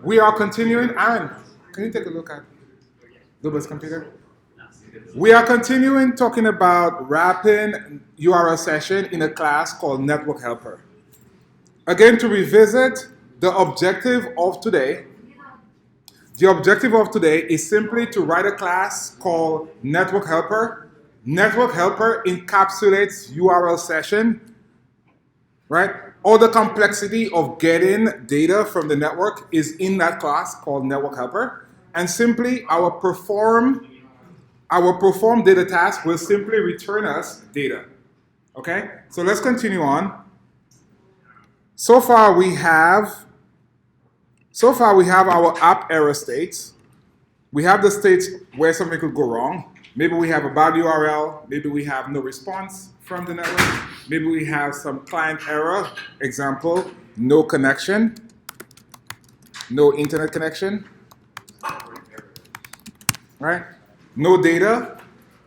We are continuing, Aaron, can you take a look at Luba's computer? We are continuing talking about wrapping URL session in a class called NetworkHelper. Again, to revisit the objective of today, is simply to write a class called NetworkHelper. NetworkHelper encapsulates URL session, right? All the complexity of getting data from the network is in that class called NetworkHelper. And simply our perform data task will simply return us data. Okay? So let's continue on. So far we have our app error states. We have the states where something could go wrong. Maybe we have a bad URL. Maybe we have no response from the network. Maybe we have some client error. Example, no connection, no internet connection. Right? No data,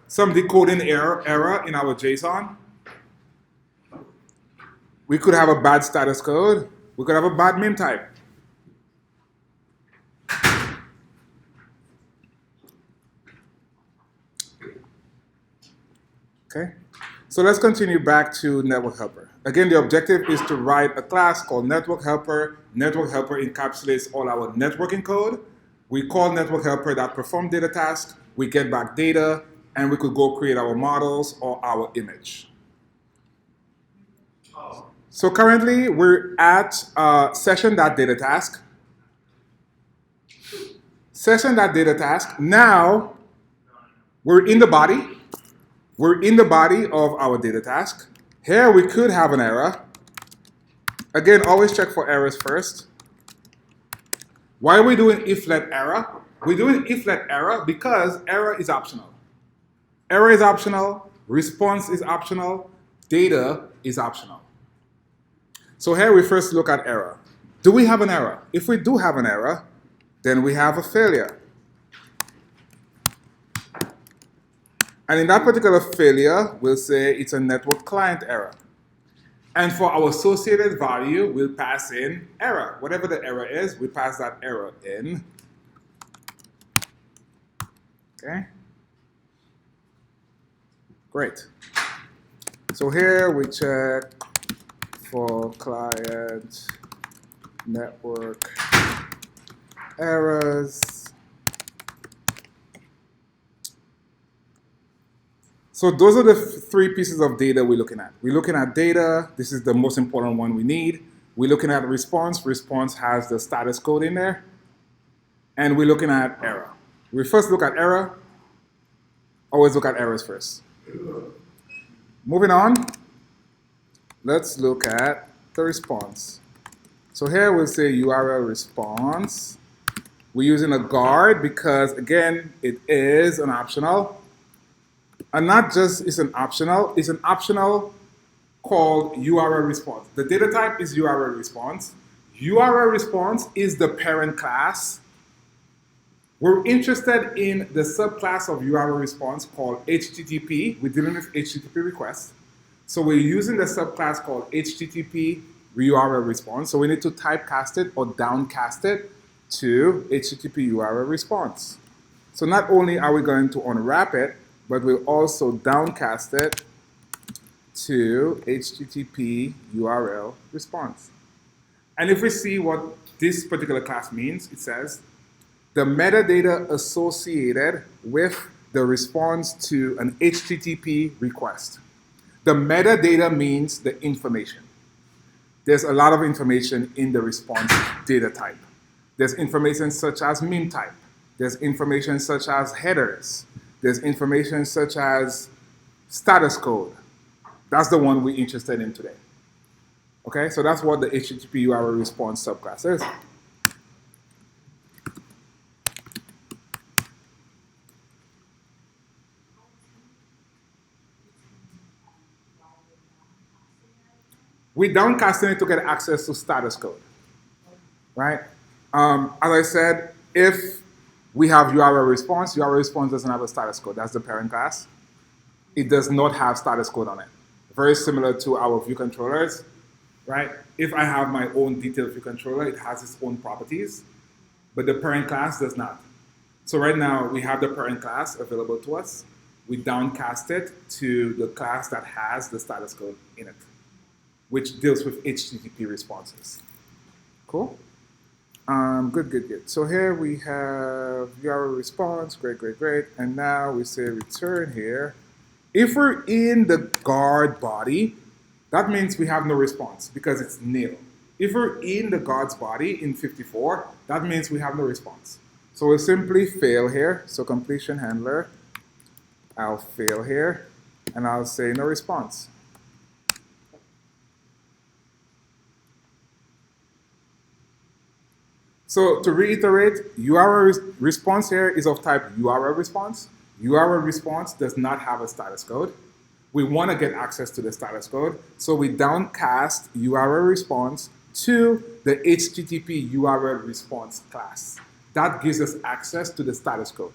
some decoding error in our JSON. We could have a bad status code. We could have a bad meme type. Okay, so let's continue back to NetworkHelper. Again, the objective is to write a class called NetworkHelper. NetworkHelper encapsulates all our networking code. We call NetworkHelper that perform data task. We get back data, and we could go create our models or our image. So currently, we're at session.dataTask. Session.dataTask. Now, we're in the body. We're in the body of our data task. Here we could have an error. Again, always check for errors first. Why are we doing if-let error? We're doing if-let error because error is optional. Error is optional, response is optional, data is optional. So here we first look at error. Do we have an error? If we do have an error, then we have a failure. And in that particular failure, we'll say it's a network client error. And for our associated value, we'll pass in error. Whatever the error is, we pass that error in. Okay? Great. So here we check for client network errors. So those are the three pieces of data we're looking at. We're looking at data. This is the most important one we need. We're looking at response. Response has the status code in there. And we're looking at error. We first look at error. Always look at errors first. Moving on. Let's look at the response. So here we'll say URL response. We're using a guard because, again, it is an optional. And not just it's an optional called URL response. The data type is URL response. URL response is the parent class. We're interested in the subclass of URL response called HTTP. We're dealing with HTTP requests. So we're using the subclass called HTTP URL response. So we need to typecast it or downcast it to HTTP URL response. So not only are we going to unwrap it, but we'll also downcast it to HTTP URL response. And if we see what this particular class means, it says the metadata associated with the response to an HTTP request. The metadata means the information. There's a lot of information in the response data type. There's information such as meme type. There's information such as headers. There's information such as status code. That's the one we're interested in today. Okay, so that's what the HTTP URL response subclass is. We're downcasting it to get access to status code, right? As I said, if we have URL response doesn't have a status code. That's the parent class. It does not have status code on it. Very similar to our view controllers, right? If I have my own detailed view controller, it has its own properties. but the parent class does not. So right now we have the parent class available to us. We downcast it to the class that has the status code in it, which deals with HTTP responses. Cool? Good. So here we have URL response, great. And now we say return here. If we're in the guard body, that means we have no response because it's nil. If we're in the guard's body in 54, that means we have no response. So we'll simply fail here. So completion handler, I'll fail here, and I'll say no response. So to reiterate, URL response here is of type URL response. URL response does not have a status code. We want to get access to the status code, so we downcast URL response to the HTTP URL response class. That gives us access to the status code.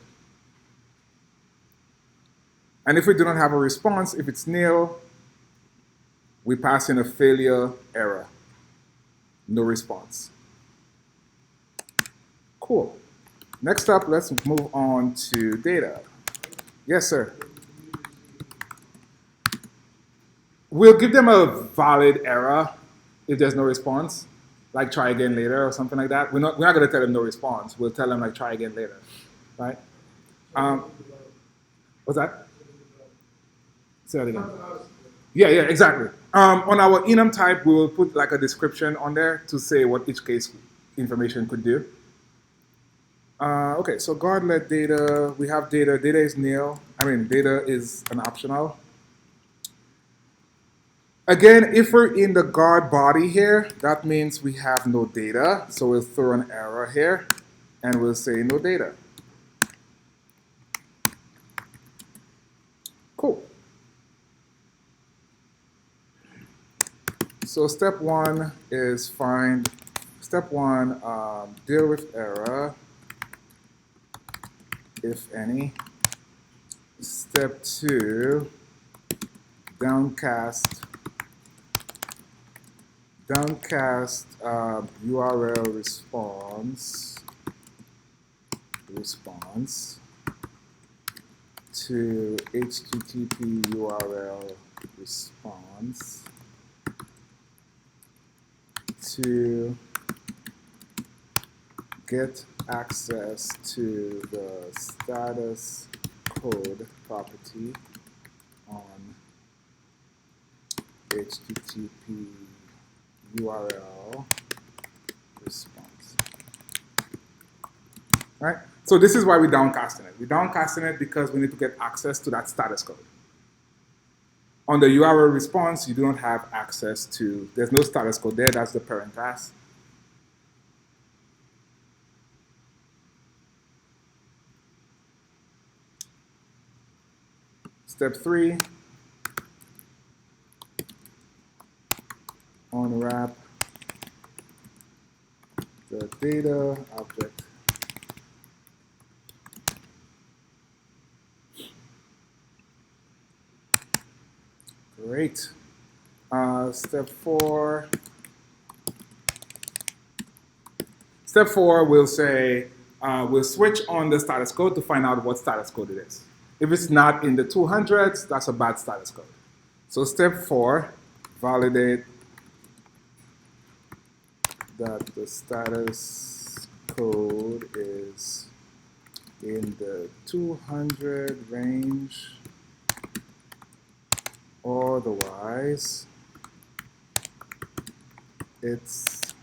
And if we do not have a response, if it's nil, we pass in a failure error. No response. Cool. Next up, let's move on to data. Yes, sir. We'll give them a valid error if there's no response, like try again later or something like that. We're not going to tell them no response. We'll tell them like try again later, right? What's that? Say that again. Yeah, exactly. On our enum type, we will put like a description on there to say what each case information could do. Okay, so guard let data, we have data. Data is nil. Data is an optional. Again, if we're in the guard body here, that means we have no data. So we'll throw an error here, and we'll say no data. Cool. So step one is find, deal with error, if any. Step two, downcast URL response to HTTP URL response to get access to the status code property on HTTP URL response. All right? So this is why we're downcasting it. We're downcasting it because we need to get access to that status code. On the URL response, you do not have access to, there's no status code there, that's the parent class. Step three, unwrap the data object. Great. Step four, we'll say, we'll switch on the status code to find out what status code it is. If it's not in the 200s, that's a bad status code. So step four, validate that the status code is in the 200 range, otherwise it's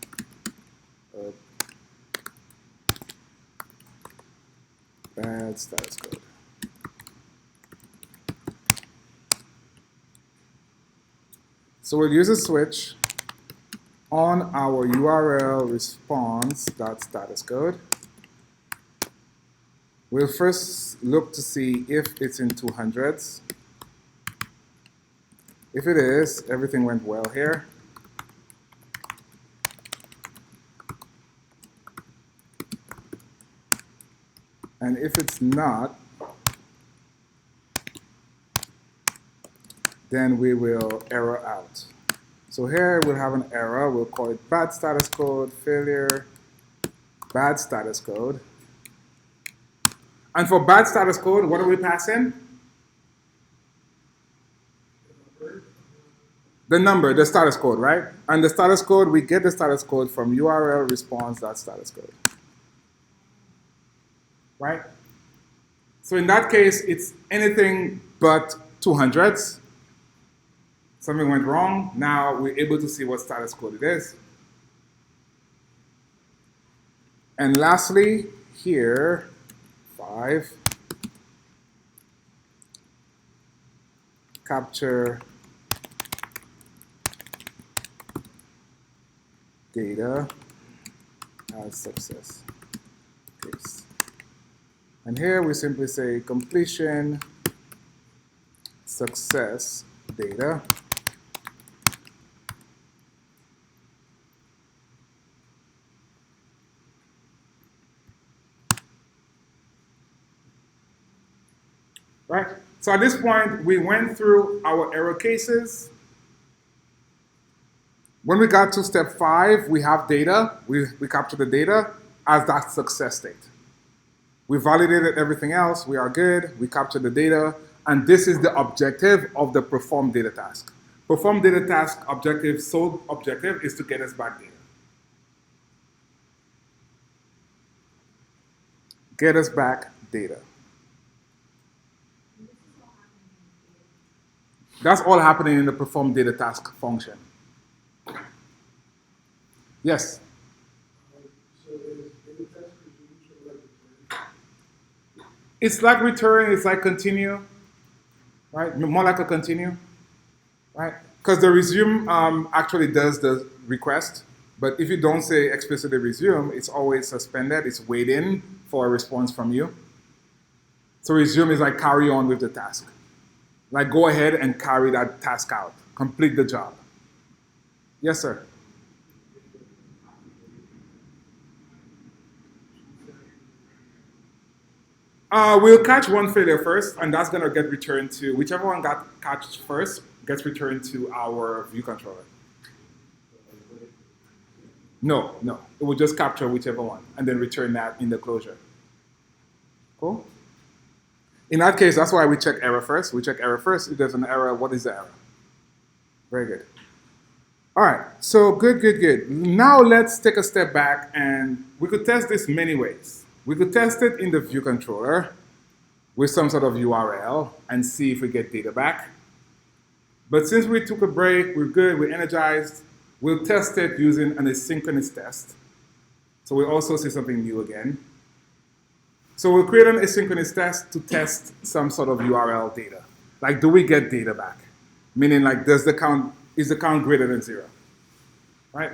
a bad status code. So we'll use a switch on our URL response.status code. We'll first look to see if it's in 200s. If it is, everything went well here. And if it's not, then we will error out. So here we'll have an error. We'll call it bad status code, failure, bad status code. And for bad status code, what do we pass in? The number, the status code, right? And the status code, we get the status code from URL response.status code. Right? So in that case, it's anything but 200s. Something went wrong. Now we're able to see what status code it is. And lastly, here, 5, capture data as success case. And here we simply say completion success data. Right? So at this point, we went through our error cases. When we got to step 5, we have data. We capture the data as that success state. We validated everything else. We are good. We captured the data. And this is the objective of the perform data task. Perform data task objective, sole objective, is to get us back data. Get us back data. That's all happening in the perform data task function. Yes? So is data task resume like return? It's like return, it's like continue, right? More like a continue, right? Because the resume actually does the request, but if you don't say explicitly resume, it's always suspended, it's waiting for a response from you. So resume is like carry on with the task. Like go ahead and carry that task out, complete the job. Yes, sir? We'll catch one failure first, and that's going to get returned to, whichever one got catched first gets returned to our view controller. No, no. It will just capture whichever one, and then return that in the closure. Cool? In that case, that's why we check error first. We check error first. If there's an error, what is the error? Very good. All right, so good, good, good. Now let's take a step back, and we could test this many ways. We could test it in the view controller with some sort of URL and see if we get data back. But since we took a break, we're good, we're energized, we'll test it using an asynchronous test. So we'll also see something new again. So we'll create an asynchronous test to test some sort of URL data. Like, do we get data back? Meaning, like, is the count greater than 0? Right?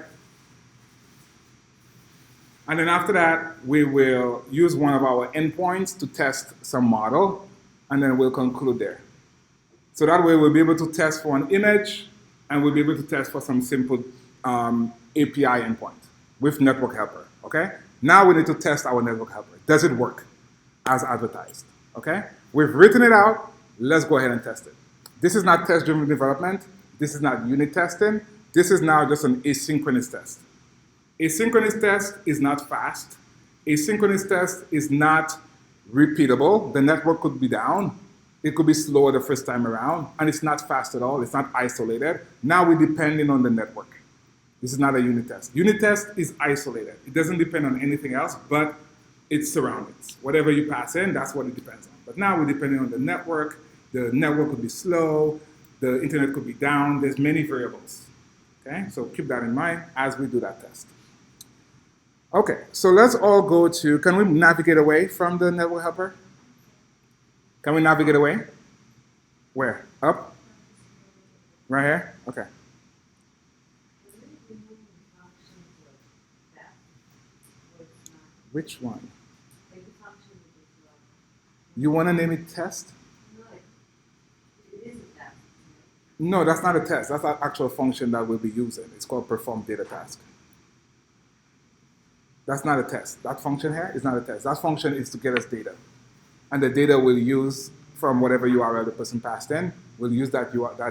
And then after that, we will use one of our endpoints to test some model, and then we'll conclude there. So that way, we'll be able to test for an image, and we'll be able to test for some simple API endpoint with NetworkHelper, okay? Now we need to test our NetworkHelper. Does it work as advertised, okay? We've written it out. Let's go ahead and test it. This is not test-driven development. This is not unit testing. This is now just an asynchronous test. Asynchronous test is not fast. Asynchronous test is not repeatable. The network could be down. It could be slower the first time around, and it's not fast at all. It's not isolated. Now we're depending on the network. This is not a unit test. Unit test is isolated. It doesn't depend on anything else but its surroundings. Whatever you pass in, that's what it depends on. But now we're depending on the network. The network could be slow. The internet could be down. There's many variables. Okay, so keep that in mind as we do that test. Okay, so let's all go to, can we navigate away from the NetworkHelper? Can we navigate away? Where? Up? Right here? Okay. Which one? You want to name it test? No, that's not a test. That's an actual function that we'll be using. It's called perform data task. That's not a test. That function here is not a test. That function is to get us data. And the data we'll use from whatever URL the person passed in. We'll use that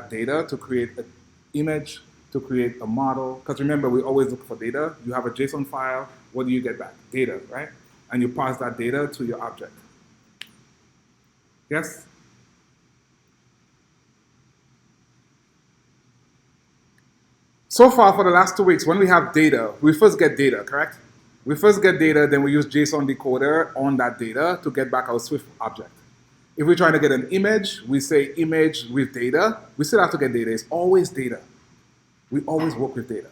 data to create an image, to create a model. Because remember, we always look for data. You have a JSON file, What do you get back? Data, right? And you pass that data to your object. Yes? So far, for the last 2 weeks, when we have data, we first get data, correct? We first get data, then we use JSON decoder on that data to get back our Swift object. If we're trying to get an image, we say image with data. We still have to get data. It's always data. We always work with data.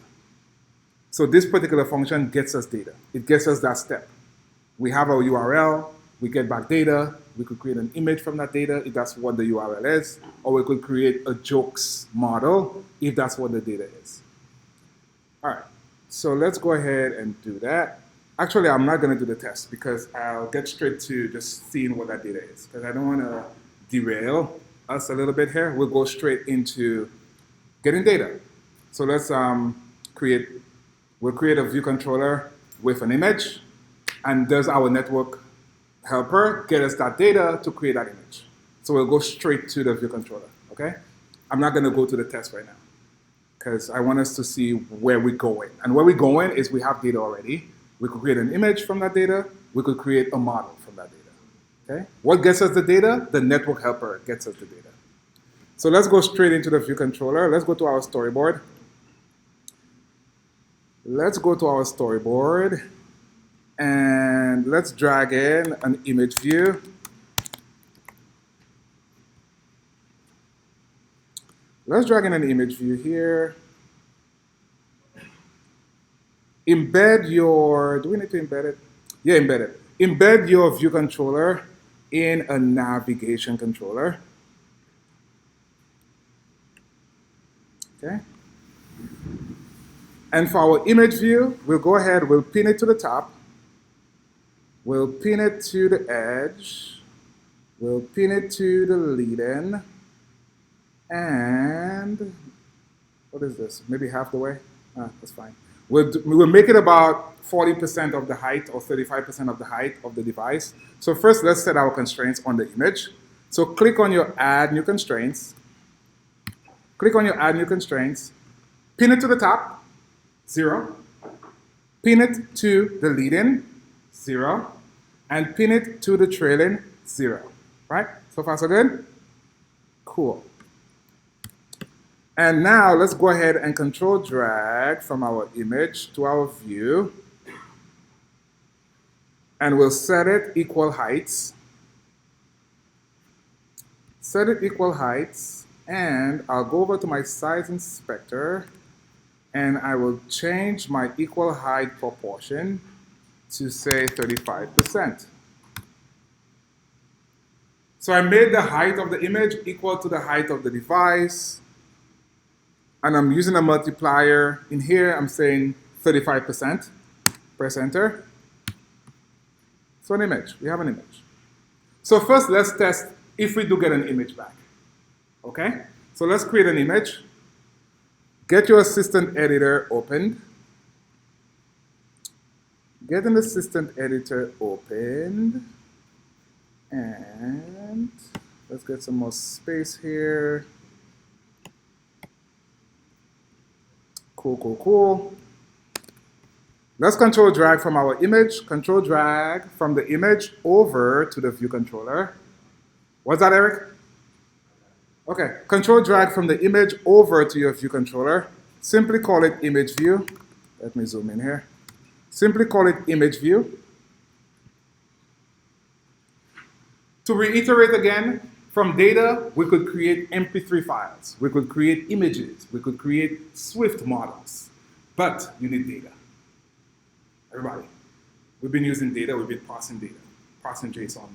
So this particular function gets us data. It gets us that step. We have our URL. We get back data. We could create an image from that data if that's what the URL is. Or we could create a jokes model if that's what the data is. All right, so let's go ahead and do that. Actually, I'm not going to do the test because I'll get straight to just seeing what that data is because I don't want to derail us a little bit here. We'll go straight into getting data. So let's we'll create a view controller with an image, and does our network helper get us that data to create that image? So we'll go straight to the view controller, okay? I'm not going to go to the test right now because I want us to see where we're going. And where we're going is we have data already. We could create an image from that data. We could create a model from that data, okay? What gets us the data? The network helper gets us the data. So let's go straight into the view controller. Let's go to our storyboard. Let's go to our storyboard and let's drag in an image view. Let's drag in an image view here. Embed your, do we need to embed it? Yeah, embed it. Embed your view controller in a navigation controller. Okay. And for our image view, we'll go ahead, we'll pin it to the top. We'll pin it to the edge. We'll pin it to the lead-in. And what is this? Maybe half the way? That's fine. We'll make it about 40% of the height or 35% of the height of the device. So first, let's set our constraints on the image. So click on your Add New Constraints. Click on your Add New Constraints. Pin it to the top, 0. Pin it to the lead-in, 0. And pin it to the trailing, 0. Right? So far, so good? Cool. And now let's go ahead and control drag from our image to our view. And we'll set it equal heights. Set it equal heights. And I'll go over to my size inspector. And I will change my equal height proportion to say 35%. So I made the height of the image equal to the height of the device. And I'm using a multiplier. In here, I'm saying 35%. Press enter. So an image. We have an image. So first, let's test if we do get an image back. Okay? So let's create an image. Get your assistant editor opened. Get an assistant editor opened. And let's get some more space here. Cool, cool, cool. Let's control drag from our image. Control drag from the image over to the view controller. What's that, Eric? Okay, control drag from the image over to your view controller. Simply call it image view. Let me zoom in here. Simply call it image view. To reiterate again, from data, we could create MP3 files. We could create images. We could create Swift models. But you need data. Everybody, we've been using data. We've been parsing data, parsing JSON.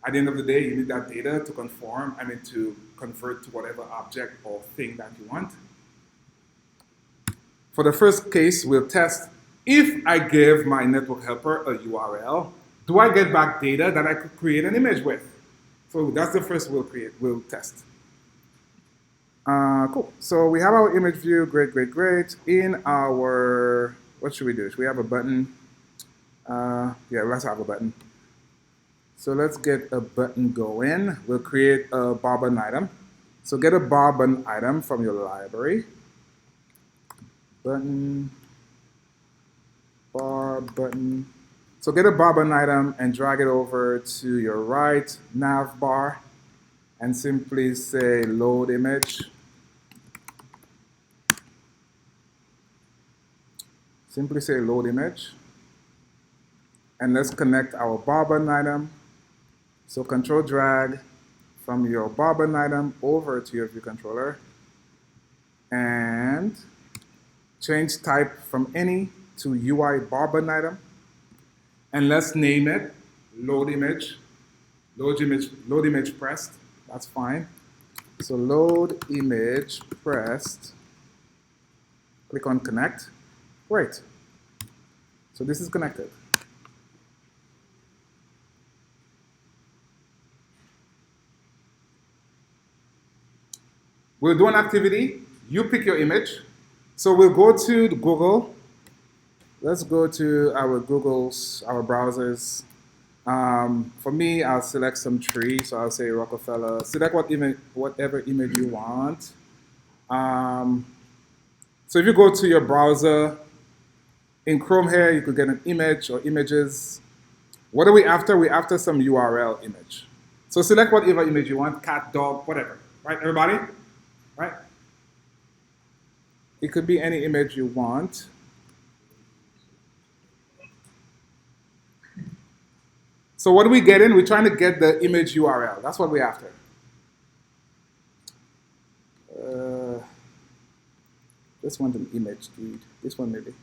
At the end of the day, you need that data to conform, to convert to whatever object or thing that you want. For the first case, we'll test if I give my network helper a URL, do I get back data that I could create an image with? So that's the first we'll test. Cool. So we have our image view. Great, great, great. In our, what should we do? Should we have a button? Yeah, let's have a button. So let's get a button going. We'll create a bar button item. So get a bar button item from your library. Button. bar button. So get a bar button item and drag it over to your right nav bar and simply say load image. Simply say load image. And let's connect our bar button item. So control drag from your bar button item over to your view controller. And change type from any to UI bar button item. And let's name it load image. Load image pressed. That's fine. So load image pressed. Click on connect. Great. So this is connected. We'll do an activity. You pick your image. So we'll go to Google. Let's go to our Googles, our browsers. For me, I'll select some tree. So I'll say Rockefeller. Select whatever image you want. So if you go to your browser, in Chrome here, you could get an image or images. What are we after? We're after some URL image. So select whatever image you want, cat, dog, whatever. Right, everybody? Right? It could be any image you want. So what are we getting? We're trying to get the image URL. That's what we're after. This one's an image, dude. This one maybe.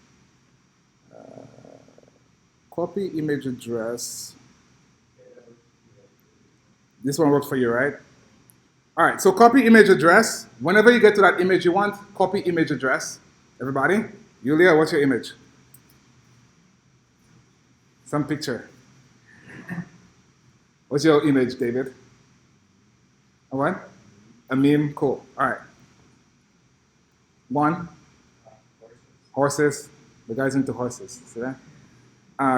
Copy image address. This one works for you, right? All right, so copy image address. Whenever you get to that image you want, copy image address. Everybody? Yulia, what's your image? Some picture. What's your image, David? A what? A meme? Cool. All right. One? Horses. The guy's into horses. See that?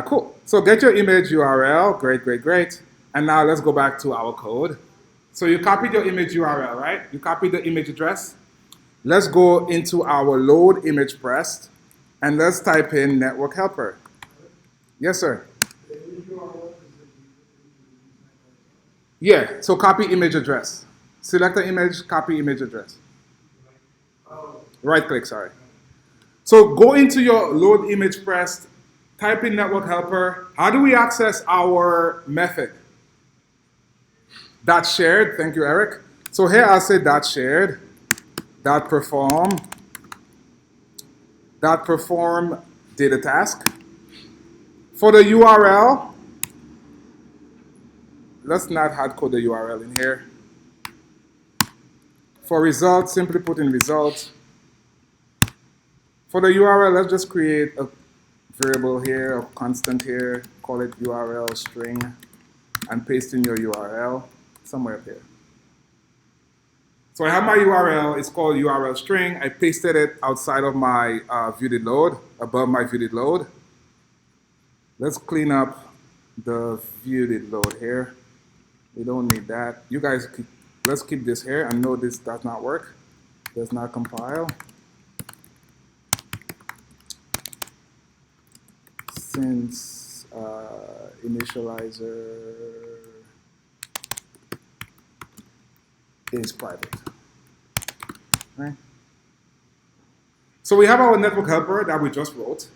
Cool. So get your image URL. Great, great, great. And now let's go back to our code. So you copied your image URL, right? You copied the image address. Let's go into our load image pressed, and let's type in NetworkHelper. Yes, sir. Yeah, so copy image address. Select the image, copy image address. Right click, sorry. So go into your load image pressed, type in NetworkHelper. How do we access our method? Dot shared, thank you, Eric. So here I'll say dot shared, dot perform data task. For the URL, let's not hard code the URL in here. For result, simply put in result. For the URL, let's just create a variable here, a constant here, call it URL string, and paste in your URL somewhere up here. So I have my URL, it's called URL string. I pasted it outside of my viewDid load, above my viewDid load. Let's clean up the viewDid load here. We don't need that. You guys, let's keep this here. I know this does not work, does not compile. Since initializer is private. Right? So we have our network helper that we just wrote.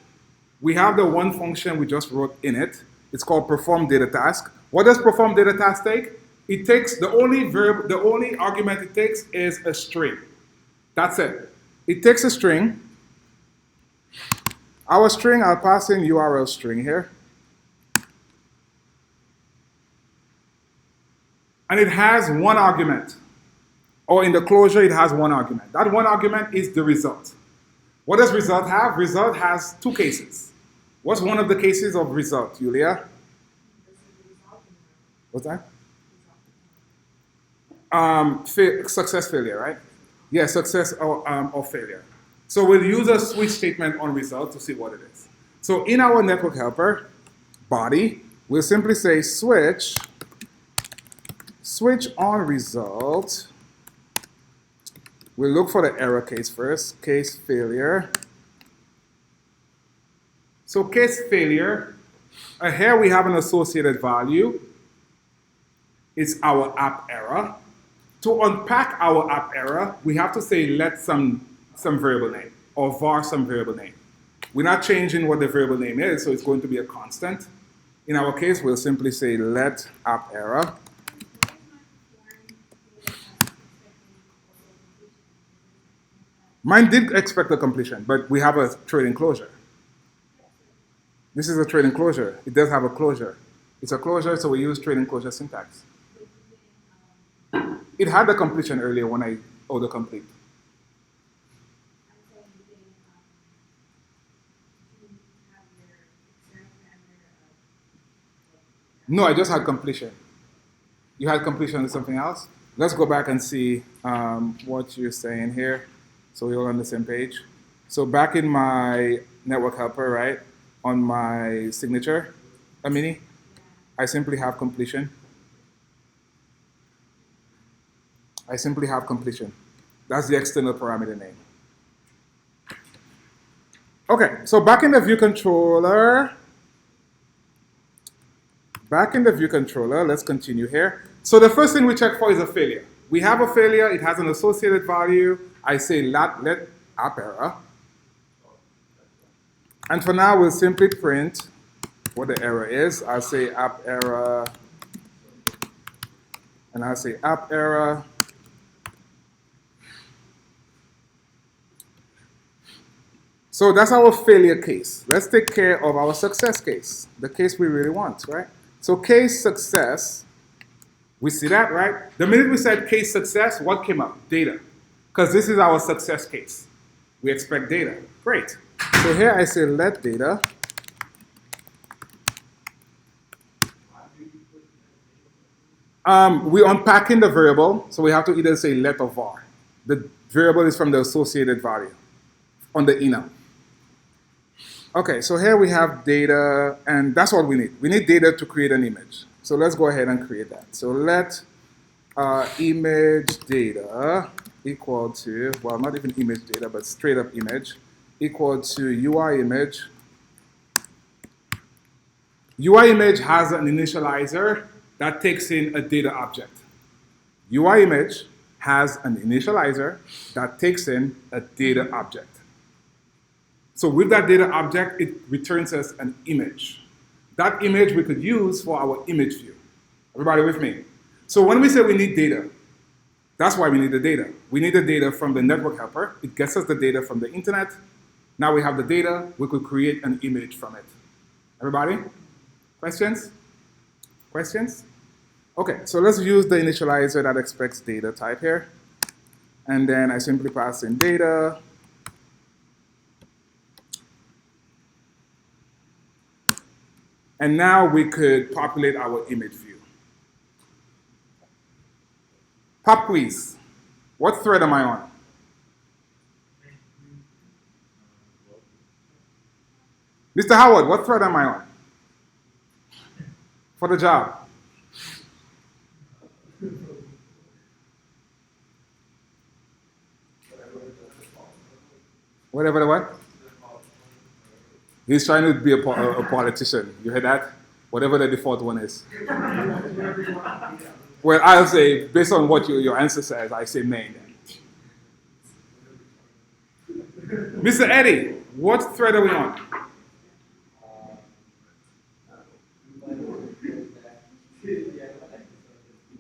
We have the one function we just wrote in it. It's called perform data task. What does perform data task take? It takes the only argument it takes is a string. That's it. It takes a string. Our string, I'll pass in URL string here. And it has one argument. Or in the closure, it has one argument. That one argument is the result. What does result have? Result has two cases. What's one of the cases of result, Julia? What's that? Success, failure, right? Yeah, success or failure. So we'll use a switch statement on result to see what it is. So in our network helper body, we'll simply say switch on result. We'll look for the error case first, case failure. So case failure, here we have an associated value. It's our app error. To unpack our app error, we have to say let some variable name or var some variable name. We're not changing what the variable name is, so it's going to be a constant. In our case, we'll simply say let app error. Mine did expect a completion, but we have a trading closure. This is a trading closure. It does have a closure. It's a closure, so we use trading closure syntax. It had a completion earlier when I autocomplete. No, I just had completion. You had completion with something else? Let's go back and see what you're saying here, so we're all on the same page. So back in my NetworkHelper, right, on my signature, Amini, I simply have completion. I simply have completion. That's the external parameter name. Okay, so back in the view controller, let's continue here. So the first thing we check for is a failure. We have a failure, it has an associated value. I say let app error. And for now, we'll simply print what the error is. I'll say app error, and I'll say app error. So that's our failure case. Let's take care of our success case, the case we really want, right? So case success, we see that, right? The minute we said case success, what came up? Data. Because this is our success case. We expect data. Great. So here I say let data. We're unpacking the variable, so we have to either say let or var. The variable is from the associated value on the enum. Okay, so here we have data, and that's what we need. We need data to create an image. So let's go ahead and create that. So let image data equal to, well, not even image data, but straight up image, equal to UI image. UI image has an initializer that takes in a data object. UI image has an initializer that takes in a data object. So with that data object, it returns us an image. That image we could use for our image view. Everybody with me? So when we say we need data, that's why we need the data. We need the data from the network helper. It gets us the data from the internet. Now we have the data. We could create an image from it. Everybody? Questions? Questions? Okay, so let's use the initializer that expects data type here. And then I simply pass in data. And now we could populate our image view. Pop quiz. What thread am I on? Mr. Howard, what thread am I on? For the job. Whatever the what? He's trying to be a politician. You heard that? Whatever the default one is. Well, I'll say, based on what your answer says, I say main then. Mr. Eddie, what thread are we on?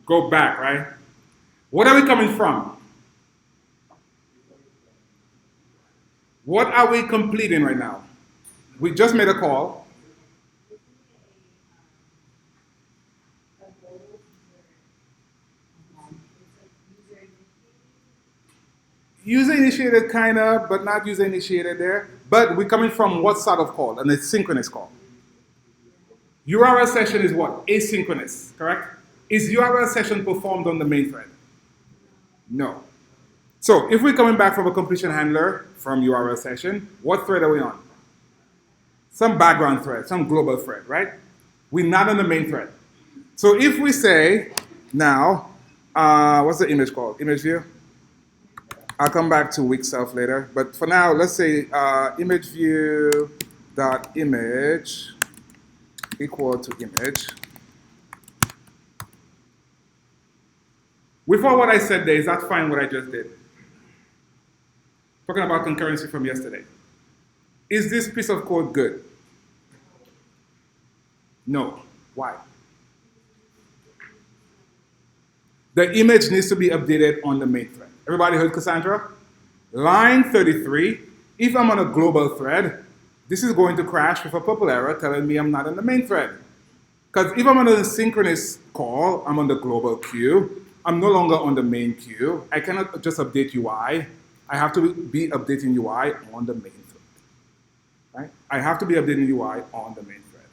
Go back, right? What are we coming from? What are we completing right now? We just made a call. User initiated kind of, but not user initiated there. But we're coming from what sort of call? An asynchronous call. URL session is what? Asynchronous, correct? Is URL session performed on the main thread? No. So if we're coming back from a completion handler from URL session, what thread are we on? Some background thread, some global thread, right? We're not on the main thread. So if we say now, what's the image called? Image view? I'll come back to weak self later. But for now, let's say image view dot image equal to image. Before what I said there, is that fine what I just did? Talking about concurrency from yesterday. Is this piece of code good? No. Why? The image needs to be updated on the main thread. Everybody heard Cassandra? Line 33, if I'm on a global thread, this is going to crash with a purple error telling me I'm not in the main thread. Because if I'm on a synchronous call, I'm on the global queue. I'm no longer on the main queue. I cannot just update UI. I have to be updating UI on the main thread. Right? I have to be updating UI on the main thread.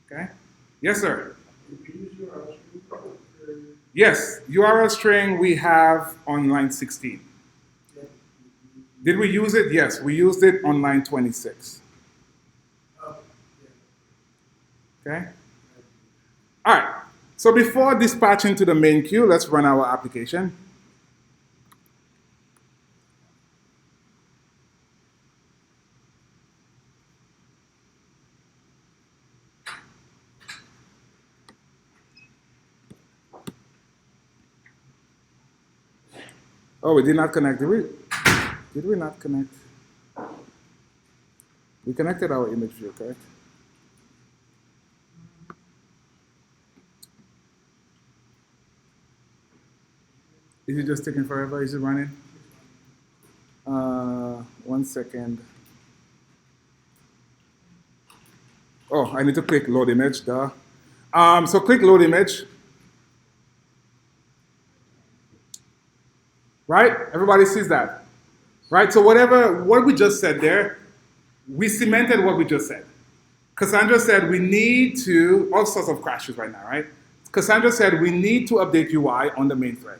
Okay? Yes, sir? Yes, URL string we have on line 16. Did we use it? Yes, we used it on line 26. Okay? All right, so before dispatching to the main queue, let's run our application. Oh, we did not connect, did we? Did we not connect? We connected our image view, correct? Is it just taking forever? Is it running? 1 second. Oh, I need to click load image, duh. So click load image. Right? Everybody sees that. Right? So what we just said there, we cemented what we just said. Cassandra said we need to, all sorts of crashes right now, right? Cassandra said we need to update UI on the main thread.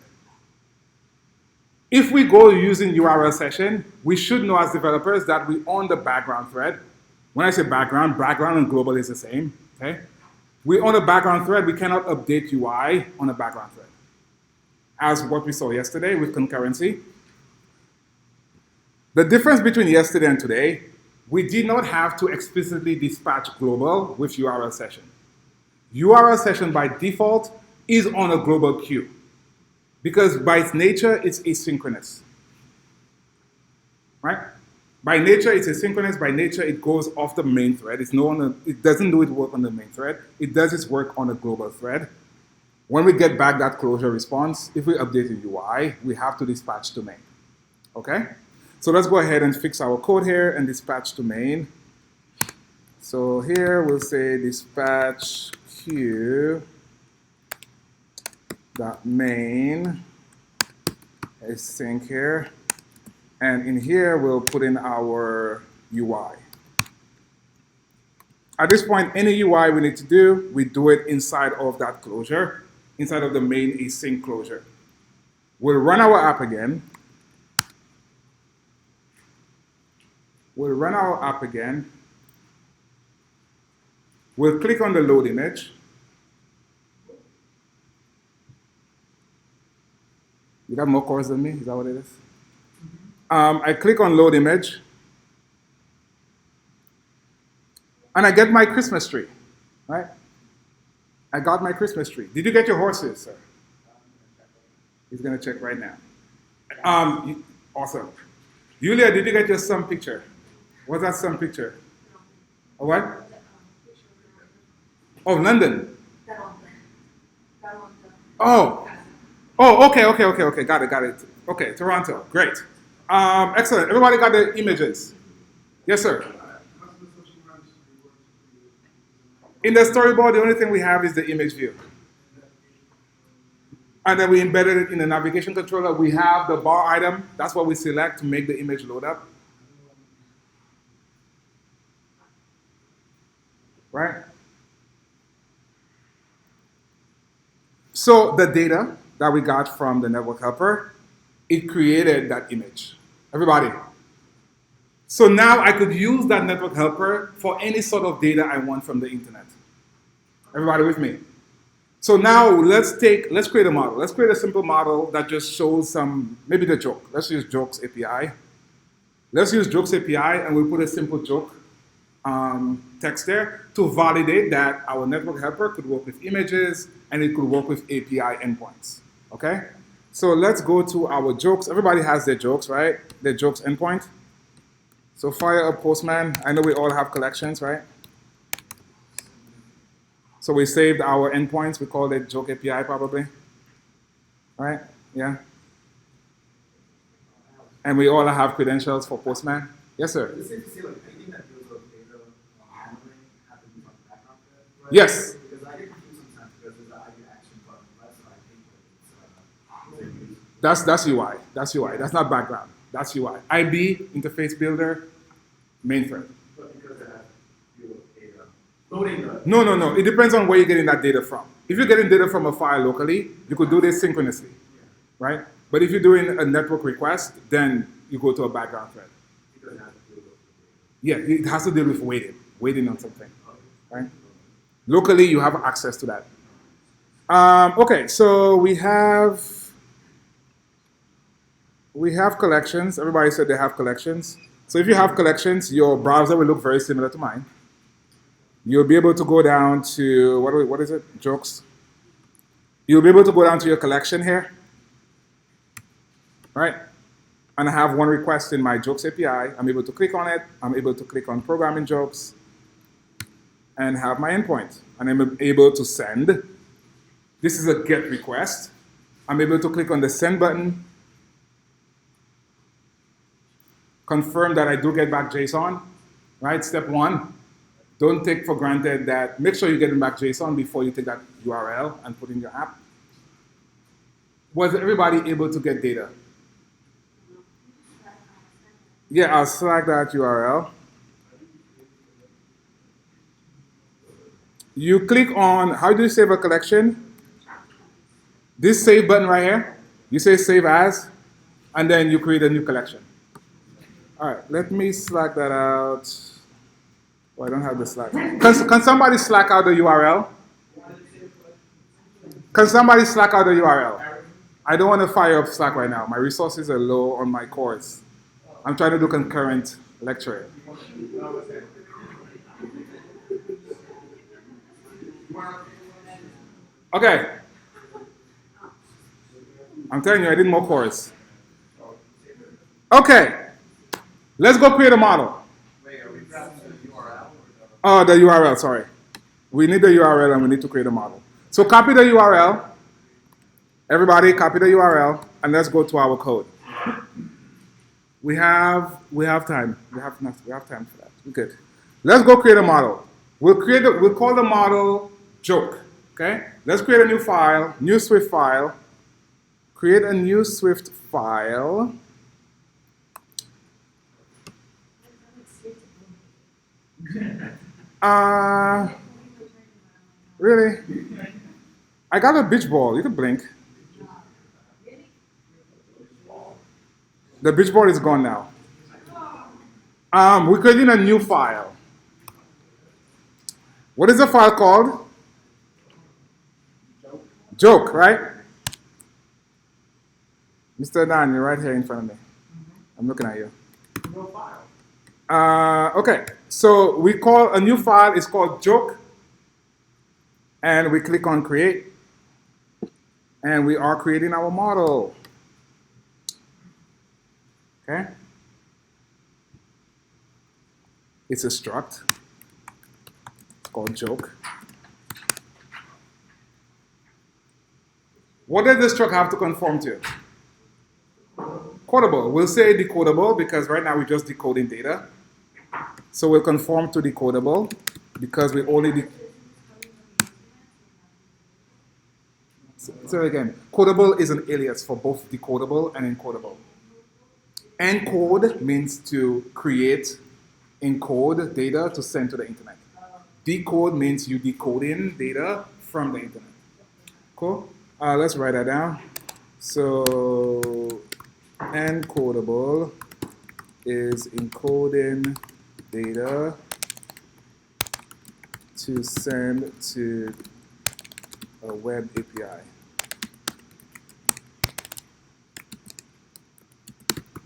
If we go using URLSession, we should know as developers that we own the background thread. When I say background and global is the same, okay? We own a background thread, we cannot update UI on a background thread. As what we saw yesterday with concurrency. The difference between yesterday and today, we did not have to explicitly dispatch global with URLSession. URLSession by default is on a global queue because by its nature, it's asynchronous, right? By nature, it's asynchronous. By nature, it goes off the main thread. It doesn't do its work on the main thread. It does its work on a global thread. When we get back that closure response, if we update the UI, we have to dispatch to main, okay? So let's go ahead and fix our code here and dispatch to main. So here we'll say dispatch queue dot main async here. And in here, we'll put in our UI. At this point, any UI we need to do, we do it inside of that closure, inside of the main async closure. We'll run our app again. We'll run our app again. We'll click on the load image. You got more cores than me? Is that what it is? I click on load image. And I get my Christmas tree, right? I got my Christmas tree. Did you get your horses, sir? He's going to check right now. Awesome. Julia, did you get your sun picture? What's that sun picture? A what? Oh, London. Oh. Oh, okay. Got it. Okay, Toronto. Great. Excellent. Everybody got the images? Yes, sir. In the storyboard, the only thing we have is the image view. And then we embedded it in the navigation controller. We have the bar item. That's what we select to make the image load up. Right? So the data that we got from the NetworkHelper, it created that image. Everybody. So now I could use that NetworkHelper for any sort of data I want from the internet. Everybody with me? So now let's create a model. Let's create a simple model that just shows maybe the joke. Let's use jokes API. Let's use jokes API, and we'll put a simple joke text there to validate that our network helper could work with images and it could work with API endpoints. Okay? So let's go to our jokes. Everybody has their jokes, right? Their jokes endpoint. So fire up Postman. I know we all have collections, right? So we saved our endpoints. We called it joke API probably. Right? Yeah. And we all have credentials for Postman. Yes, sir. Is it safe to say, like, anything that deals with data handling has to be on the background there? Right? Yes. Because I get confused sometimes because there's the ID action button, right? So I think that it's, That's UI. That's UI. That's not background. That's UI. IB, interface builder, main thread. but because it has to deal with data. Loading the. No. It depends on where you're getting that data from. If you're getting data from a file locally, you could do this synchronously, right? But if you're doing a network request, then you go to a background thread. Because it has to deal with Yeah, it has to deal with waiting on something, right? Locally, you have access to that. Okay, so we have collections. Everybody said they have collections. So if you have collections, your browser will look very similar to mine. You'll be able to go down to, what is it? Jokes. You'll be able to go down to your collection here, right? And I have one request in my jokes API. I'm able to click on it. I'm able to click on programming jokes and have my endpoint. And I'm able to send. This is a GET request. I'm able to click on the send button, confirm that I do get back JSON, right? Step one, don't take for granted that, make sure you're getting back JSON before you take that URL and put in your app. Was everybody able to get data? Yeah, I'll select that URL. You click on, how do you save a collection? This save button right here. You say save as, and then you create a new collection. All right, let me slack that out. Oh, I don't have the slack. Can somebody slack out the URL? Can somebody slack out the URL? I don't want to fire up Slack right now. My resources are low on my course. I'm trying to do concurrent lecturing. Okay. I'm telling you, I did more course. Okay. Let's go create a model. Wait, are we grabbing the URL? Oh, the URL, sorry. We need the URL and we need to create a model. So copy the URL. Everybody copy the URL and let's go to our code. We have time. We have time for that. We're good. Let's go create a model. We'll call the model joke. Okay? Let's create a new file, new Swift file. Create a new Swift file. Really? I got a beach ball. You can blink. The beach ball is gone now. We're creating a new file. What is the file called? Joke, right? Mr. Dan, you're right here in front of me. I'm looking at you. Okay, so we call a new file is called joke, and we click on create, and we are creating our model. Okay, it's a struct. It's called joke. What does this struct have to conform to? Quotable. We'll say decodable because right now we're just decoding data. So we'll conform to decodable because we only so again, quotable is an alias for both decodable and encodable. Encode means to create, encode data to send to the internet. Decode means you decoding data from the internet. Cool? Let's write that down. So encodable is encoding data to send to a web API.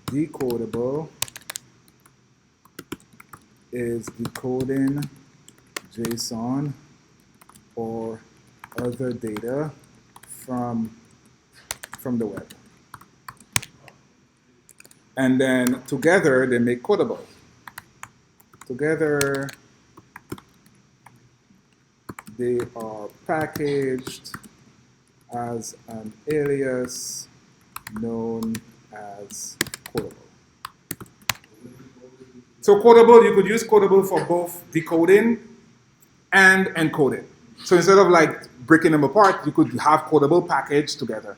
Decodable is decoding JSON or other data from the web. And then together they make codable. Together they are packaged as an alias known as codable. So codable, you could use codable for both decoding and encoding. So instead of like breaking them apart, you could have codable packaged together.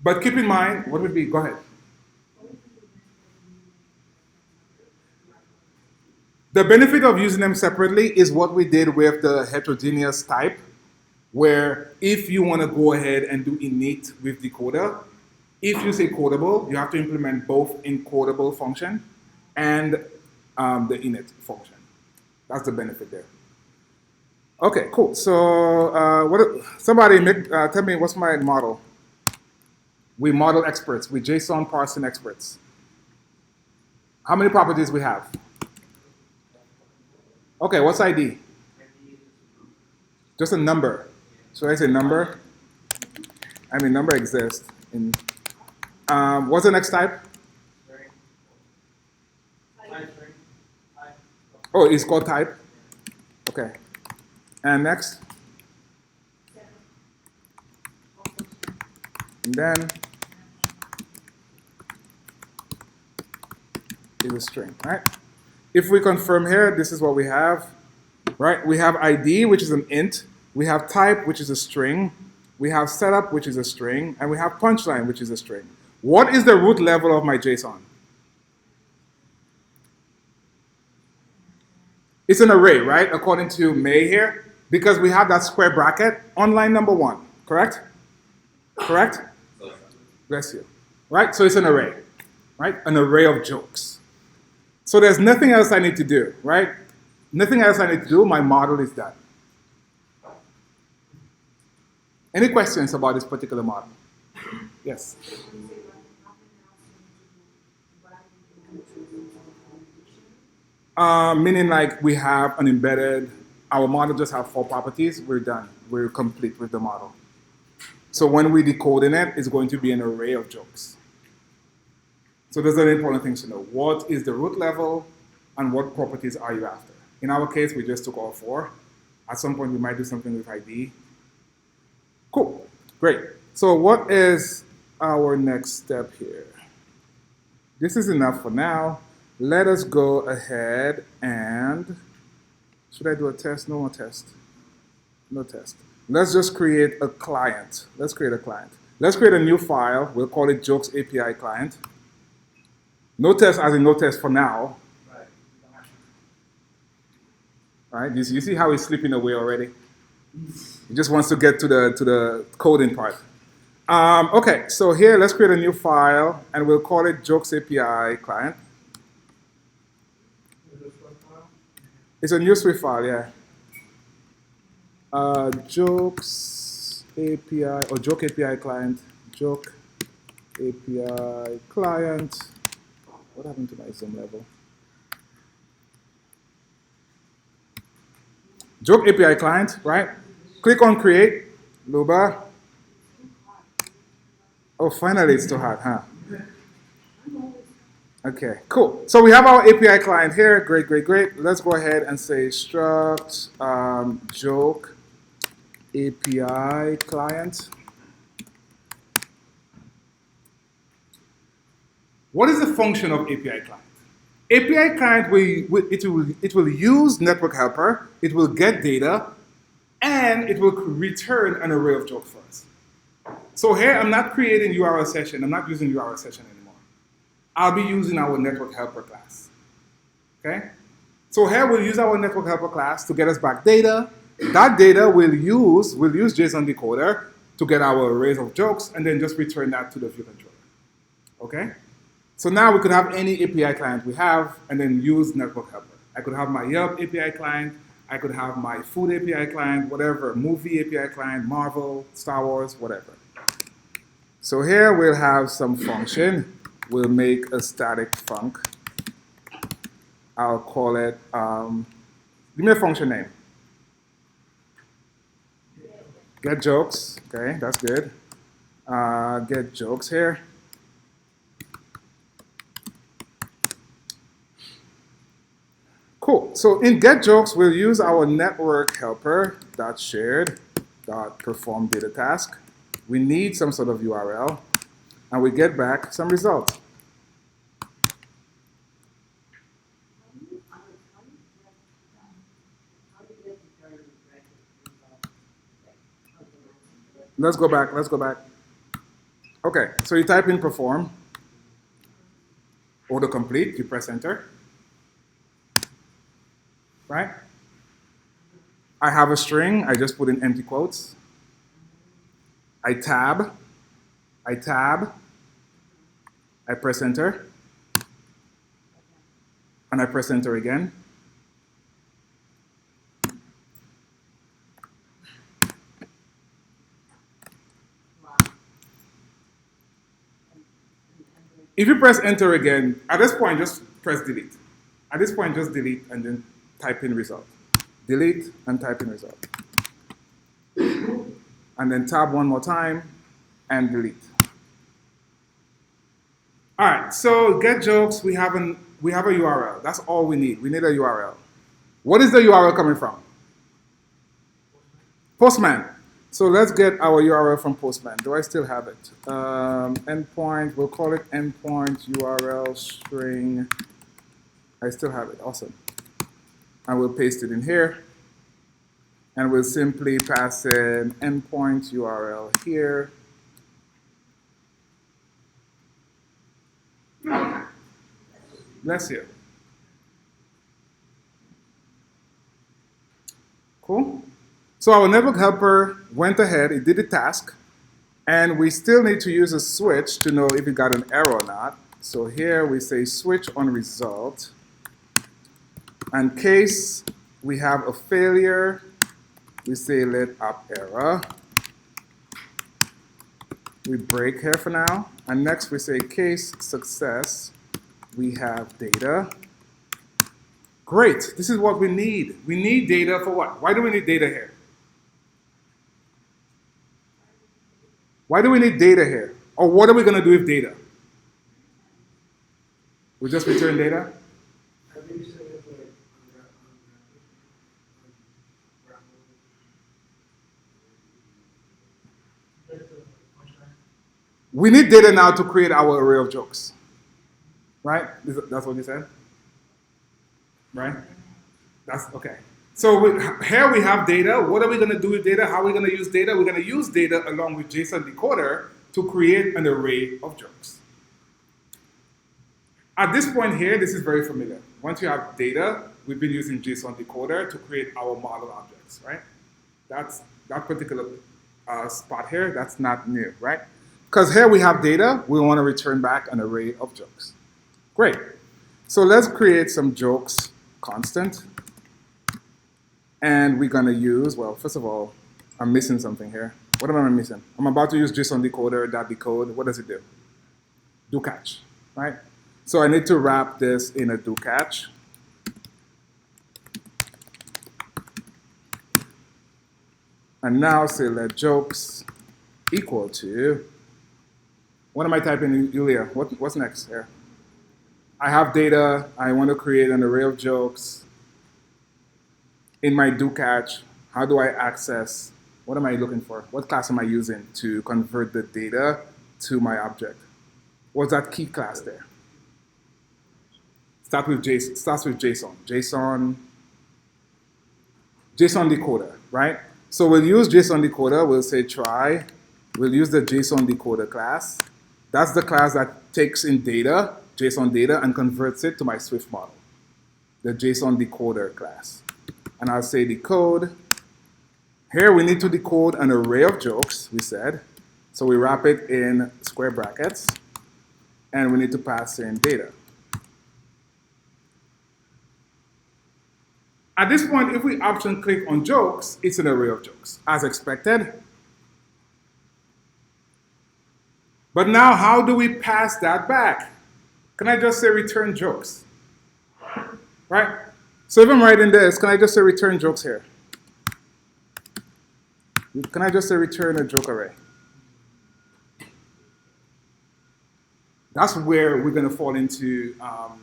But keep in mind, what would be, go ahead. The benefit of using them separately is what we did with the heterogeneous type, where if you want to go ahead and do init with decoder, if you say codable, you have to implement both encodable function and the init function. That's the benefit there. Okay, cool. So somebody tell me what's my model? We model experts. We JSON parsing experts. How many properties we have? Okay, what's ID? Just a number. So I say number. I mean, number exists. What's the next type? Oh, it's called type. Okay. And next? And then is a string, right? If we confirm here, this is what we have, right? We have ID, which is an int. We have type, which is a string. We have setup, which is a string. And we have punchline, which is a string. What is the root level of my JSON? It's an array, right? According to May here, because we have that square bracket on line number 1, correct? Correct? Bless you. Right? So it's an array, right? An array of jokes. So there's nothing else I need to do, right? Nothing else I need to do. My model is done. Any questions about this particular model? Yes? Meaning like we have an embedded, our model just have 4 properties, we're done. We're complete with the model. So when we decode in it, it's going to be an array of jokes. So those are the important things to know. What is the root level and what properties are you after? In our case, we just took all 4. At some point, we might do something with ID. Cool, great. So what is our next step here? This is enough for now. Let us go ahead and, should I do a test? No test. No test. Let's just create a client. Let's create a client. Let's create a new file. We'll call it Jokes API client. No test as in no test for now. Right? You see how he's slipping away already? He just wants to get to the coding part. Okay, so here let's create a new file and we'll call it Jokes API client. It's a new Swift file, yeah. Jokes API or Joke API client. Joke API client. What happened to my zoom level? Joke API client, right? Click on create, Luba. Oh, finally it's too hard, huh? Okay, cool. So we have our API client here. Great, great, great. Let's go ahead and say struct joke API client. What is the function of API client? API client, it will use NetworkHelper, it will get data, and it will return an array of jokes for us. So here I'm not creating URLSession. I'm not using URLSession anymore. I'll be using our NetworkHelper class. Okay? So here we'll use our NetworkHelper class to get us back data. That data we'll use JSON decoder to get our arrays of jokes and then just return that to the view controller. Okay? So now we could have any API client we have and then use NetworkHelper. I could have my Yelp API client, I could have my food API client, whatever, movie API client, Marvel, Star Wars, whatever. So here we'll have some function. we'll make a static func. I'll call it, give me a function name. Get jokes, okay, that's good. Get jokes here. Cool, so in get jokes, we'll use our network helper .shared.perform data task. We need some sort of URL, and we get back some results. Let's go back. Okay, so you type in perform, autocomplete, you press enter, right? I have a string, I just put in empty quotes. I tab, I press enter, and I press enter again. If you press enter again, at this point, just press delete. At this point, just delete and then type in result. Delete and type in result. And then tab one more time and delete. All right, so get jokes, we have a URL. That's all we need. We need a URL. What is the URL coming from? Postman. So let's get our URL from Postman. Do I still have it? Endpoint, we'll call it endpoint URL string. I still have it, awesome. And we'll paste it in here. And we'll simply pass in endpoint URL here. Bless you. Cool. So our network helper went ahead, it did the task, and we still need to use a switch to know if it got an error or not. So here we say switch on result. In case we have a failure, we say let up error. We break here for now. And next we say case success. We have data. Great, this is what we need. We need data for what? Why do we need data here? Why do we need data here? Or what are we going to do with data? We just return data? I think you said it We need data now to create our array of jokes. Right? That's what you said? Right? That's okay. So here we have data. What are we going to do with data? How are we going to use data? We're going to use data along with JSON decoder to create an array of jokes. At this point here, this is very familiar. Once you have data, we've been using JSON decoder to create our model objects, right? That particular spot here, that's not new, right? Because here we have data, we want to return back an array of jokes. Great. So let's create some jokes constant. And we're going to use, well, first of all, I'm missing something here. What am I missing? I'm about to use JSON decoder, .decode. What does it do? Do catch, right? So I need to wrap this in a do catch. And now say let jokes equal to, what am I typing, Julia? What's next here? I have data. I want to create an array of jokes. In my do catch, how do I access, what am I looking for? What class am I using to convert the data to my object? What's that key class there? Starts with JSON. JSON decoder, right? So we'll use JSON decoder. We'll say try. We'll use the JSON decoder class. That's the class that takes in data, JSON data, and converts it to my Swift model, the JSON decoder class. And I'll say decode. Here we need to decode an array of jokes, we said. So we wrap it in square brackets. And we need to pass in data. At this point, if we option click on jokes, it's an array of jokes, as expected. But now, how do we pass that back? can I just say return jokes? Right? So if I'm writing this, can I just say return jokes here? Can I just say return a joke array? That's where we're going to fall into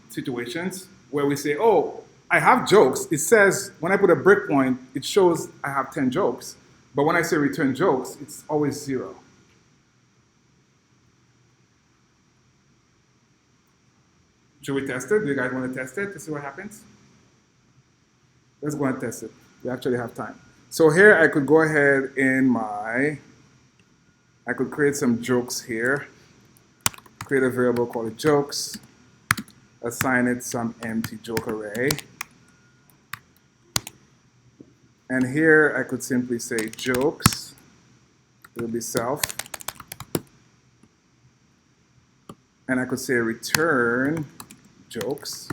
situations where we say, oh, I have jokes. It says, when I put a breakpoint, it shows I have 10 jokes. But when I say return jokes, it's always 0. Should we test it? Do you guys want to test it to see what happens? Let's go and test it. We actually have time. So here I could go ahead I could create some jokes here. Create a variable called jokes. Assign it some empty joke array. And here I could simply say jokes. It will be self. And I could say return jokes.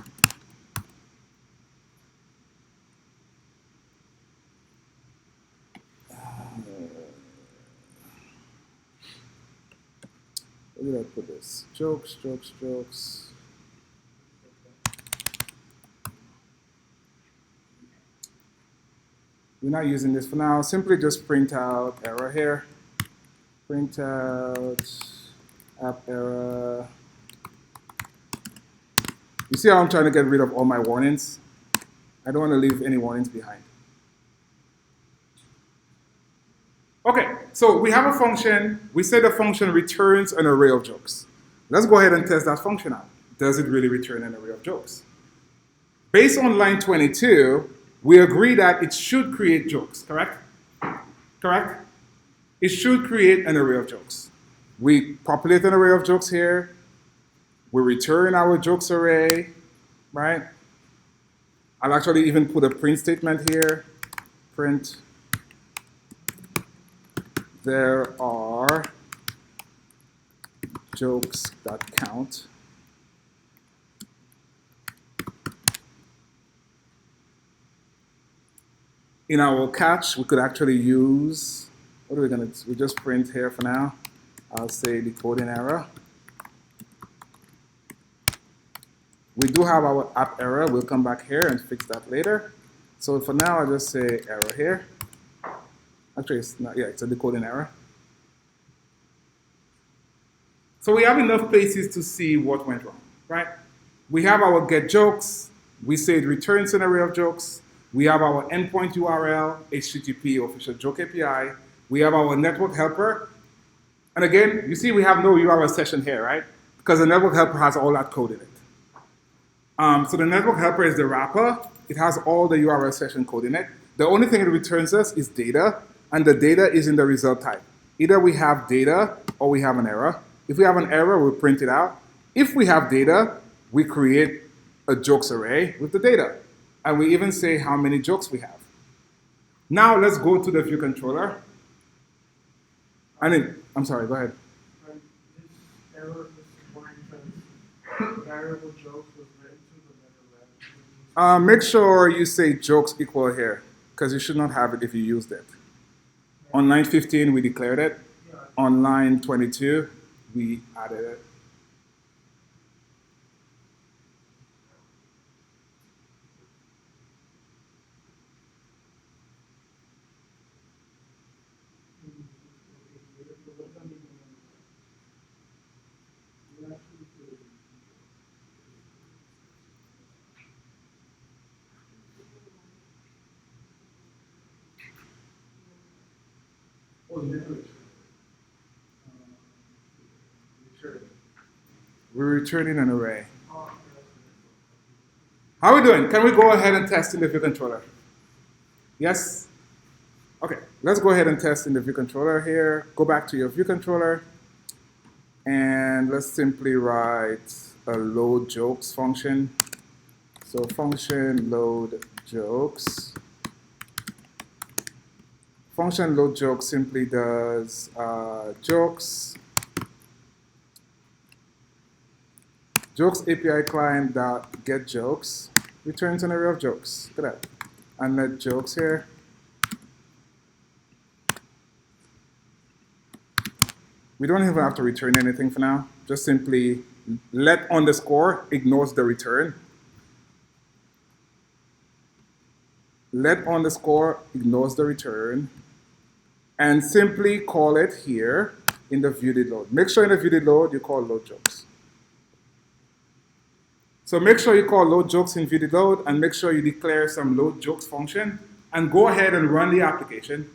Where did I put this? Jokes, jokes, jokes. We're not using this for now. Simply just print out error here. Print out app error. You see how I'm trying to get rid of all my warnings? I don't want to leave any warnings behind. Okay, so we have a function. We say the function returns an array of jokes. Let's go ahead and test that function out. Does it really return an array of jokes? Based on line 22, we agree that it should create jokes, correct? Correct? It should create an array of jokes. We populate an array of jokes here. We return our jokes array, right? I'll actually even put a print statement here. Print. There are jokes.count. In our catch, we could actually use, what are we going to, we just print here for now. I'll say decoding error. We do have our app error. We'll come back here and fix that later. So for now, I'll just say error here. Actually, it's not, yeah, it's a decoding error. So we have enough places to see what went wrong, right? We have our get jokes. We say it returns an array of jokes. We have our endpoint URL, HTTP official joke API. We have our network helper. And again, you see we have no URLSession here, right? Because the network helper has all that code in it. So the network helper is the wrapper. It has all the URLSession code in it. The only thing it returns us is data, and the data is in the result type. Either we have data or we have an error. If we have an error, we'll print it out. If we have data, we create a jokes array with the data. And we even say how many jokes we have. Now let's go to the view controller. I'm sorry, go ahead. This error is one because variable jokes was written to the meta Make sure you say jokes equal here, because you should not have it if you used it. On line 15, we declared it. Yeah. On line 22, we added it. Oh, literally. We're returning an array. How are we doing? Can we go ahead and test in the view controller? Yes? Okay, let's go ahead and test in the view controller here. Go back to your view controller. And let's simply write a load jokes function. So function load jokes. Function load jokes simply does jokes API client dot get jokes returns an array of jokes. Look at that. And let jokes here. We don't even have to return anything for now. Just simply Let underscore ignores the return. Let underscore ignores the return. And simply call it here in the view did load. Make sure in the view did load you call load jokes. So make sure you call load jokes in view did load, and make sure you declare some load jokes function, and go ahead and run the application.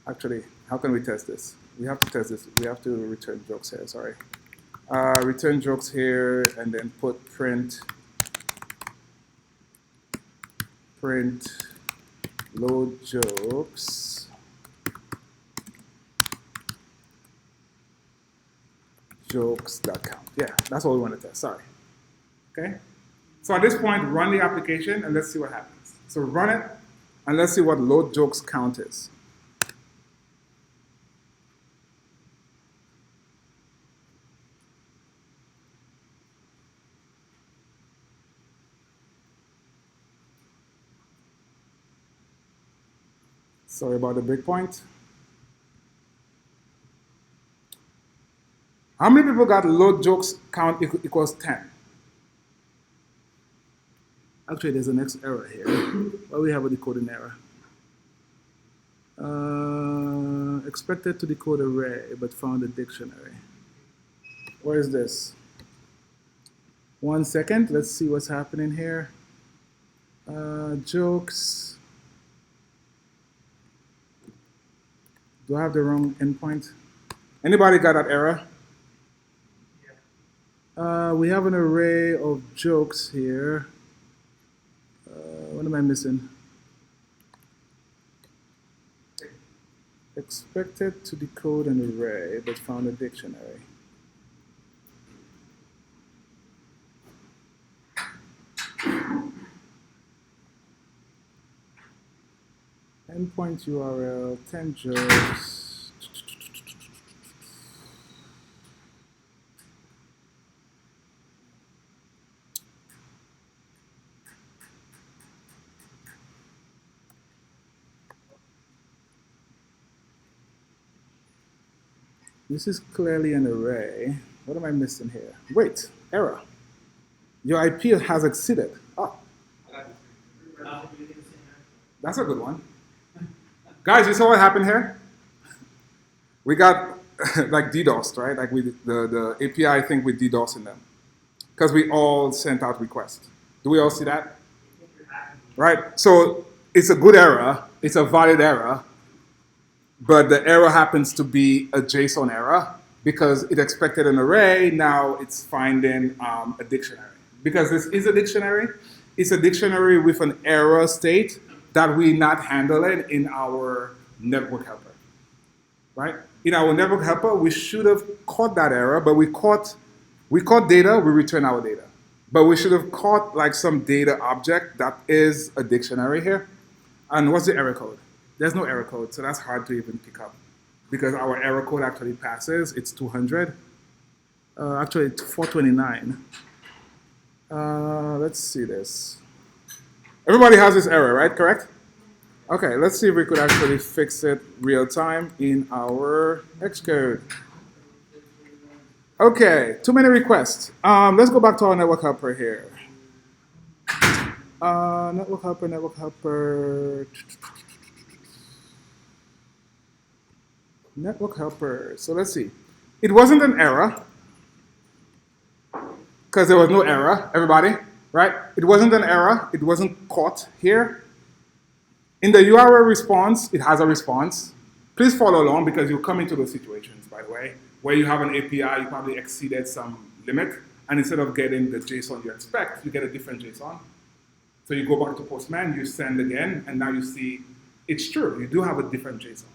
Actually, how can we test this? We have to test this. We have to return jokes here, sorry. Return jokes here, and then put print load jokes. Jokes.count. Yeah, that's what we want to test, sorry. Okay? So at this point, run the application, and let's see what happens. So run it, and let's see what load jokes count is. Sorry about the breakpoint. How many people got load jokes count equals 10? Actually, there's an X error here. Well, we have a decoding error. Expected to decode array, but found a dictionary. Where is this? 1 second. Let's see what's happening here. Jokes. Do I have the wrong endpoint? Anybody got that error? We have an array of jokes here. What am I missing? Expected to decode an array, but found a dictionary. Endpoint URL, 10 jokes. This is clearly an array. What am I missing here? Wait, error. Your IP has exceeded. Oh, that's a good one. Guys, you saw what happened here? We got like DDoSed, right? Like the API, I think, with DDoS in them. Because we all sent out requests. Do we all see that? Right? So it's a good error. It's a valid error. But the error happens to be a JSON error because it expected an array. Now it's finding a dictionary. Because this is a dictionary. It's a dictionary with an error state that we're not handling in our network helper, right? In our network helper, we should have caught that error, but we caught data, we return our data. But we should have caught like some data object that is a dictionary here. And what's the error code? There's no error code, so that's hard to even pick up because our error code actually passes. It's 200. Actually, it's 429. Let's see this. Everybody has this error, right? Correct? Okay, let's see if we could actually fix it real time in our Xcode. Okay, too many requests. Let's go back to our network helper here. Network helper. So let's see. It wasn't an error because there was no error, everybody. Right? It wasn't an error. It wasn't caught here. In the URL response, it has a response. Please follow along because you'll come into those situations, by the way, where you have an API, you probably exceeded some limit, and instead of getting the JSON you expect, you get a different JSON. So you go back to Postman, you send again, and now you see it's true. You do have a different JSON.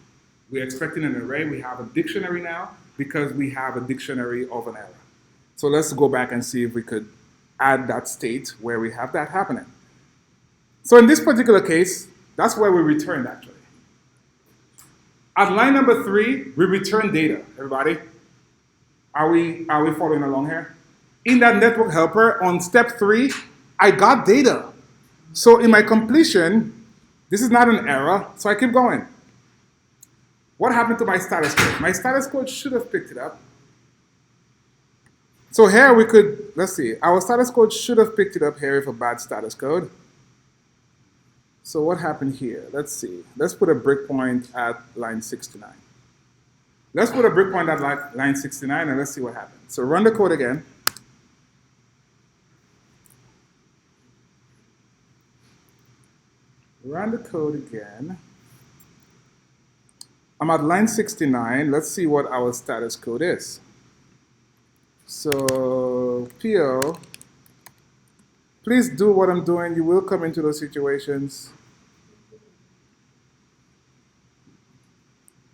We're expecting an array. We have a dictionary now because we have a dictionary of an error. So let's go back and see if we could add that state where we have that happening. So in this particular case, that's where we returned actually. At line number 3, we return data, everybody. Are we following along here? In that network helper, on step 3, I got data. So in my completion, this is not an error, so I keep going. What happened to my status code? My status code should have picked it up. So here we could, let's see, our status code should have picked it up here with a bad status code. So what happened here? Let's see. Let's put a breakpoint at line 69. Let's put a breakpoint at line 69 and let's see what happens. So run the code again. Run the code again. I'm at line 69. Let's see what our status code is. So PO, please do what I'm doing. You will come into those situations.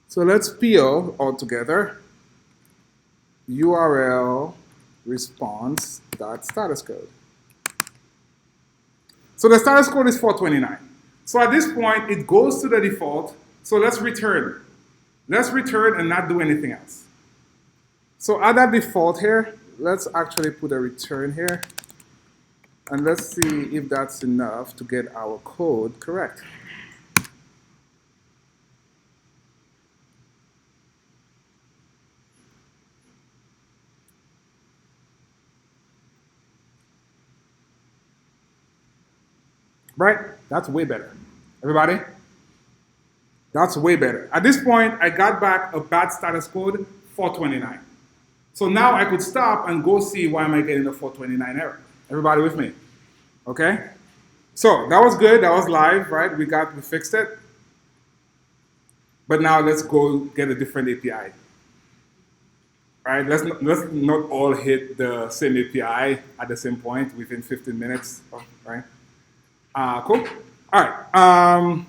So let's PO all together. URL response dot status code. So the status code is 429. So at this point, it goes to the default. So let's return. Let's return and not do anything else. So at that default here, let's actually put a return here. And let's see if that's enough to get our code correct. Right? That's way better. Everybody? That's way better. At this point, I got back a bad status code, 429. So now I could stop and go see why am I getting a 429 error. Everybody with me? Okay? So that was good. That was live, right? We fixed it. But now let's go get a different API. Right? Let's not all hit the same API at the same point within 15 minutes, right? Cool. All right.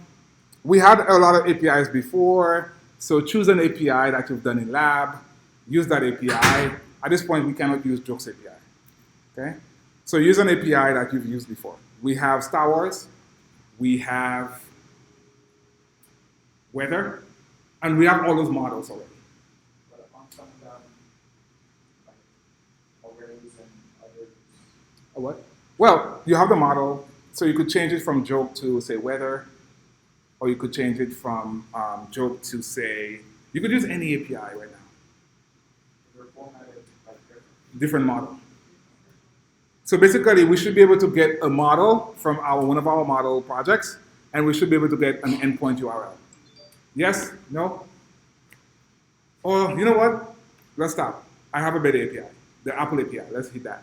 We had a lot of APIs before, so choose an API that you've done in lab. Use that API. At this point, we cannot use Jokes API. Okay. So use an API that you've used before. We have Star Wars. We have weather, and we have all those models already. But on some of them, like arrays and others. A what? Well, you have the model. So you could change it from joke to, say, weather, or you could change it from joke to, say, you could use any API right now. They're formatted like Different model. So basically, we should be able to get a model from one of our model projects, and we should be able to get an endpoint URL. Yes? No? Or, you know what? Let's stop. I have a better API, the Apple API. Let's hit that.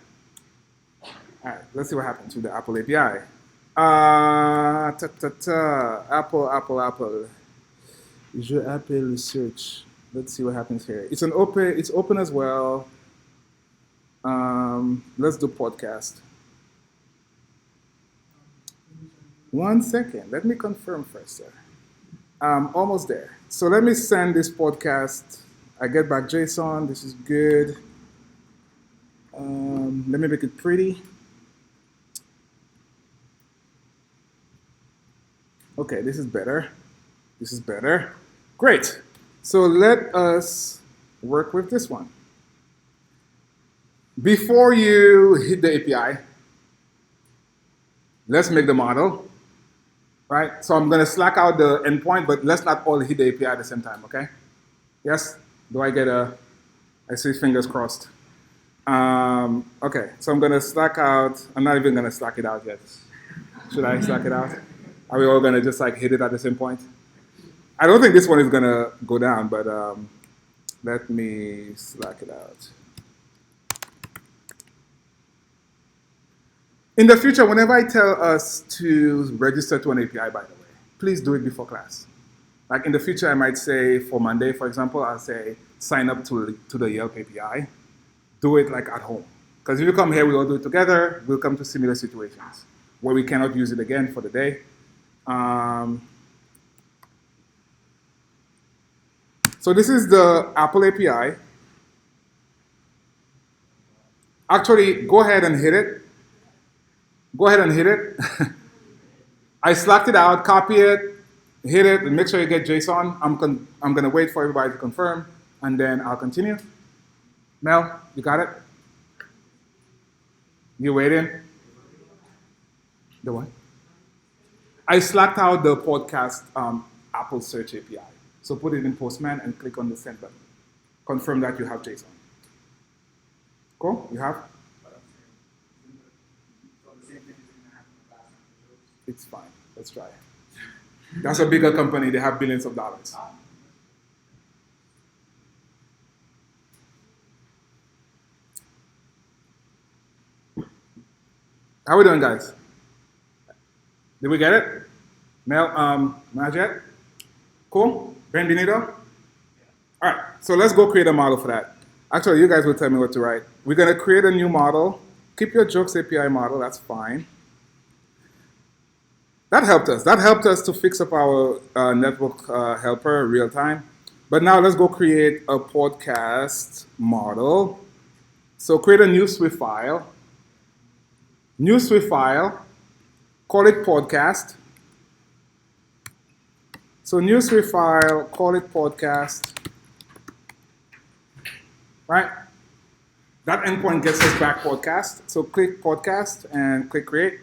All right, let's see what happens with the Apple API. Apple. Je appelle search. Let's see what happens here. It's open as well. Let's do podcast. 1 second. Let me confirm first, sir. Almost there. So let me send this podcast. I get back JSON. This is good. Let me make it pretty. Okay, this is better. This is better. Great. So let us work with this one. Before you hit the API, let's make the model, right? So I'm going to slack out the endpoint, but let's not all hit the API at the same time, okay? Yes? Do I get I see fingers crossed. Okay, so I'm going to slack out. I'm not even going to slack it out yet. Should I slack it out? Are we all going to just like hit it at the same point? I don't think this one is going to go down, but let me slack it out. In the future, whenever I tell us to register to an API, by the way, please do it before class. Like in the future, I might say for Monday, for example, I'll say sign up to the Yelp API. Do it like at home. Because if you come here, we all do it together. We'll come to similar situations where we cannot use it again for the day. So this is the Apple API. Actually, go ahead and hit it. Go ahead and hit it. I slacked it out, copy it, hit it, and make sure you get JSON. I'm going to wait for everybody to confirm, and then I'll continue. Mel, you got it? You waiting? The what? I slacked out the podcast Apple Search API. So put it in Postman and click on the send button. Confirm that you have JSON. Cool? You have? But I'm saying, so the same thing is going to happen in the last time for jokes. It's fine. Let's try it. That's a bigger company. They have billions of dollars. How we doing, guys? Did we get it? Mel, not yet? Cool? Benvenido? All right, so let's go create a model for that. Actually, you guys will tell me what to write. We're going to create a new model. Keep your jokes API model. That's fine. That helped us. That helped us to fix up our network helper real time. But now let's go create a podcast model. So create a new Swift file. New Swift file. Call it podcast. So new Swift file, call it podcast. Right? That endpoint gets us back podcast. So click podcast and click create.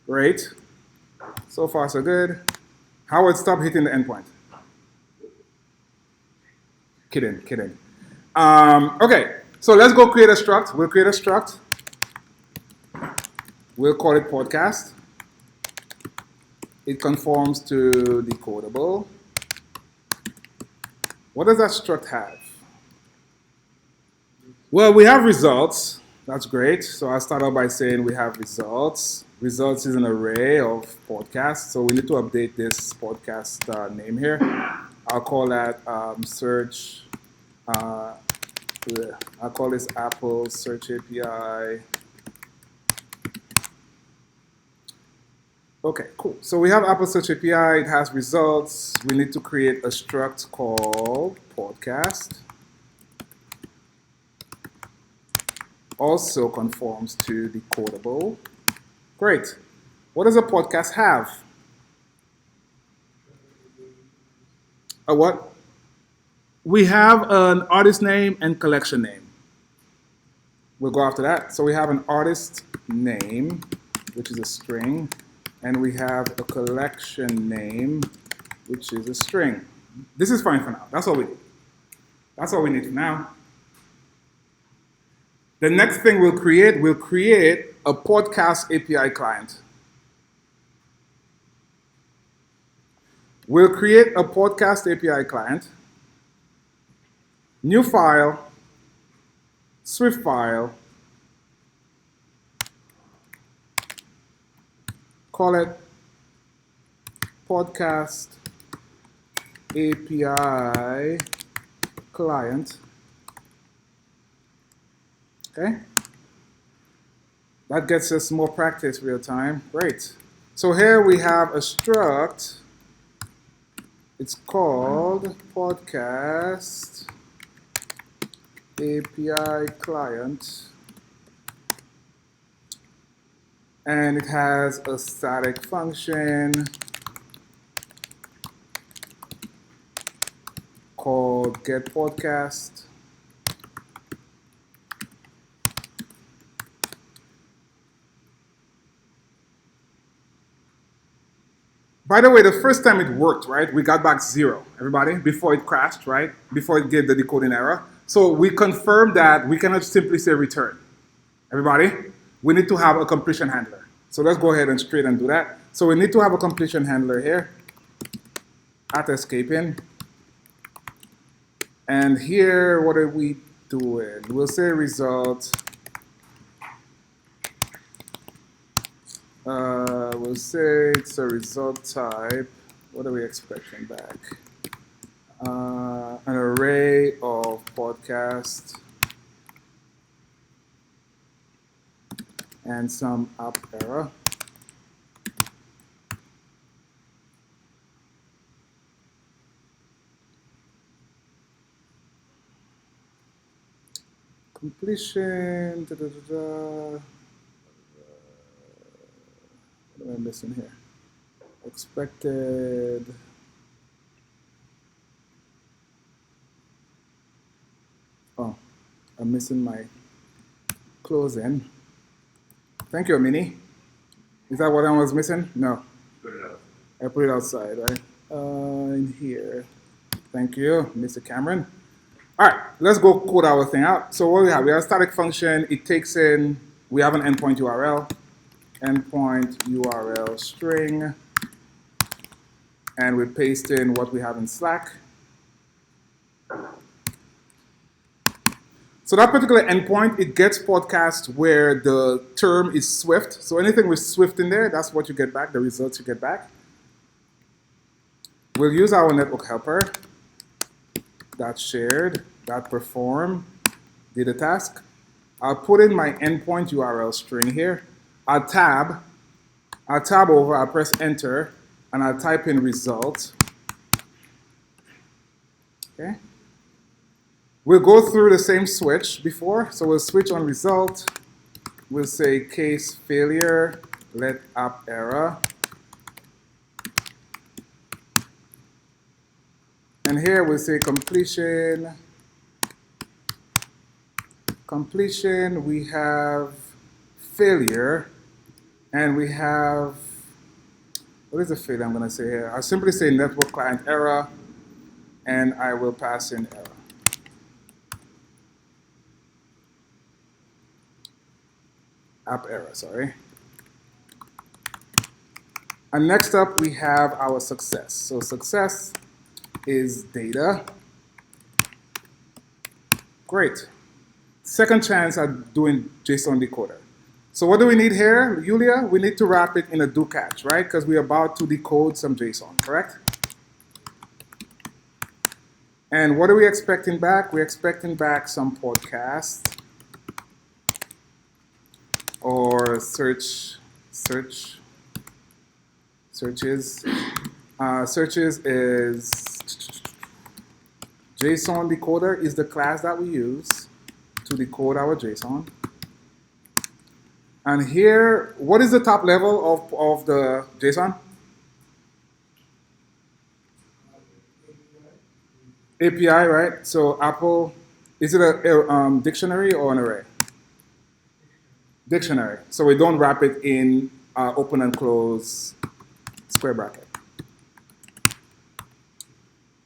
Great. So far, so good. Howard, stop hitting the endpoint. Kidding. Okay, so let's go create a struct. We'll create a struct. We'll call it podcast. It conforms to decodable. What does that struct have? Well, we have results. That's great. So I'll start out by saying we have results. Results is an array of podcasts. So we need to update this podcast name here. I'll call that search. I'll call this Apple Search API. Okay, cool. So we have Apple Search API. It has results. We need to create a struct called podcast. Also conforms to decodable. Great. What does a podcast have? A what? We have an artist name and collection name. We'll go after that. So we have an artist name, which is a string, and we have a collection name, which is a string. This is fine for now. That's all we need. That's all we need for now. The next thing we'll create a podcast API client. We'll create a podcast API client. New file, Swift file, call it podcast API client. Okay? That gets us more practice real time. Great. So here we have a struct. It's called podcast API client. And it has a static function called getPodcast. By the way, the first time it worked, right? We got back 0, everybody, before it crashed, right? Before it gave the decoding error. So we confirmed that we cannot simply say return. Everybody, we need to have a completion handler. So let's go ahead and straight and do that. So we need to have a completion handler here at escaping. And here, what are we doing? We'll say result. We'll say it's a result type. What are we expecting back? An array of podcast and some app error. Completion. What am I missing here? Expected. Oh, I'm missing my closing. Thank you, Mini. Is that what I was missing? No. Put it out. I put it outside, right? In here. Thank you, Mr. Cameron. All right, let's go code our thing out. So what we have? We have a static function. It takes in, we have an endpoint URL, endpoint URL string, and we paste in what we have in Slack. So that particular endpoint, it gets podcast where the term is Swift. So anything with Swift in there, that's what you get back, the results you get back. We'll use our network helper, .shared, .perform, did a task. I'll put in my endpoint URL string here. I'll tab over, I'll press enter, and I'll type in result. Okay. We'll go through the same switch before. So we'll switch on result. We'll say case failure, let app error. And here we'll say completion. Completion, we have failure, and we have, what is the failure I'm going to say here? I'll simply say network client error, and I will pass in error. App error, sorry. And next up, we have our success. So success is data. Great. Second chance at doing JSON decoder. So what do we need here, Julia? We need to wrap it in a do catch, right? Because we're about to decode some JSON, correct? And what are we expecting back? We're expecting back some podcast or searches. Searches is JSON decoder is the class that we use to decode our JSON. And here, what is the top level of the JSON? API, right? So Apple, is it a dictionary or an array? Dictionary. So we don't wrap it in open and close square bracket.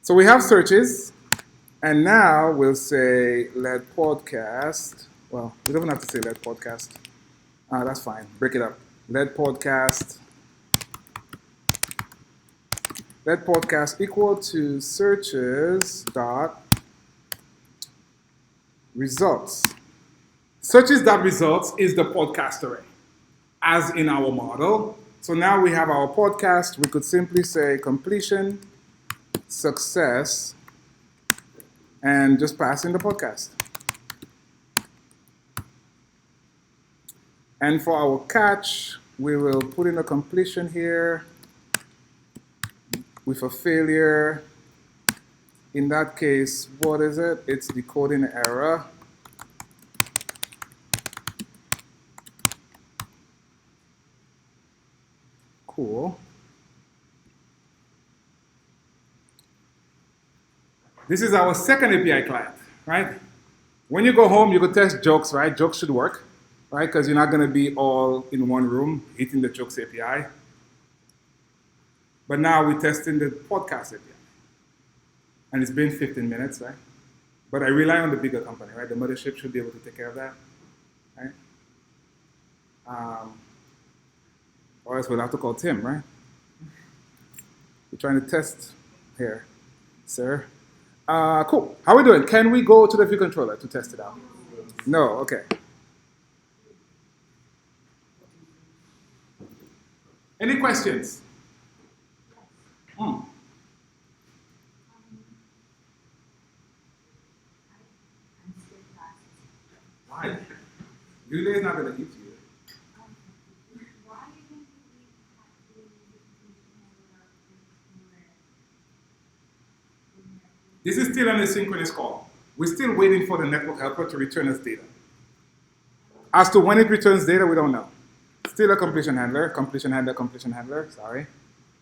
So we have searches, and now we'll say let podcast. Well, we don't have to say let podcast. That's fine. Break it up. Let podcast equal to searches dot results. Searches dot results is the podcast array, as in our model. So now we have our podcast. We could simply say completion, success, and just pass in the podcast. And for our catch, we will put in a completion here with a failure. In that case, what is it? It's decoding error. Cool. This is our second API client, right? When you go home, you could test jokes, right? Jokes should work, right? Because you're not going to be all in one room hitting the jokes API. But now we're testing the podcast API. And it's been 15 minutes, right? But I rely on the bigger company, right? The mothership should be able to take care of that, right? Or else we'll have to call Tim, right? We're trying to test here, sir. Cool. How are we doing? Can we go to the view controller to test it out? No, okay. Any questions? Why? Julia is not going to eat you. This is still an asynchronous call. We're still waiting for the network helper to return us data. As to when it returns data, we don't know. Still a completion handler, sorry.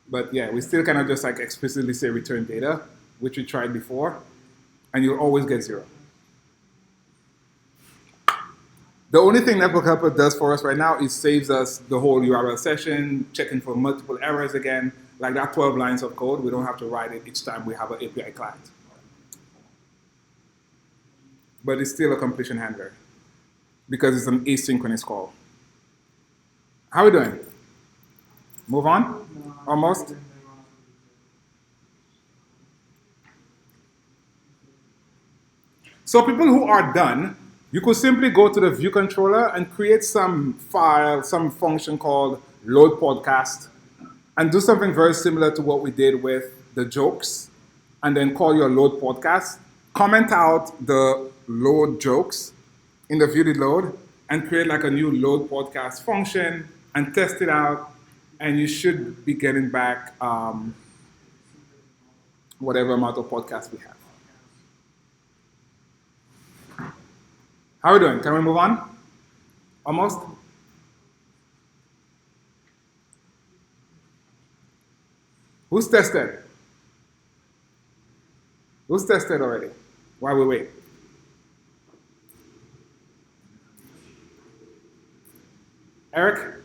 But yeah, we still cannot just like explicitly say return data, which we tried before, and you'll always get 0. The only thing Network Helper does for us right now is saves us the whole URL session, checking for multiple errors again. Like that 12 lines of code, we don't have to write it each time we have an API client. but it's still a completion handler because it's an asynchronous call. How are we doing? Move on? Almost? So people who are done, you could simply go to the view controller and create some file, some function called load podcast, and do something very similar to what we did with the jokes, and then call your load podcast. Comment out the load jokes in the view did load, and create like a new load podcast function and test it out, and you should be getting back whatever amount of podcasts we have. How are we doing? Can we move on? Almost? Who's tested? Who's tested already? While we wait. Eric?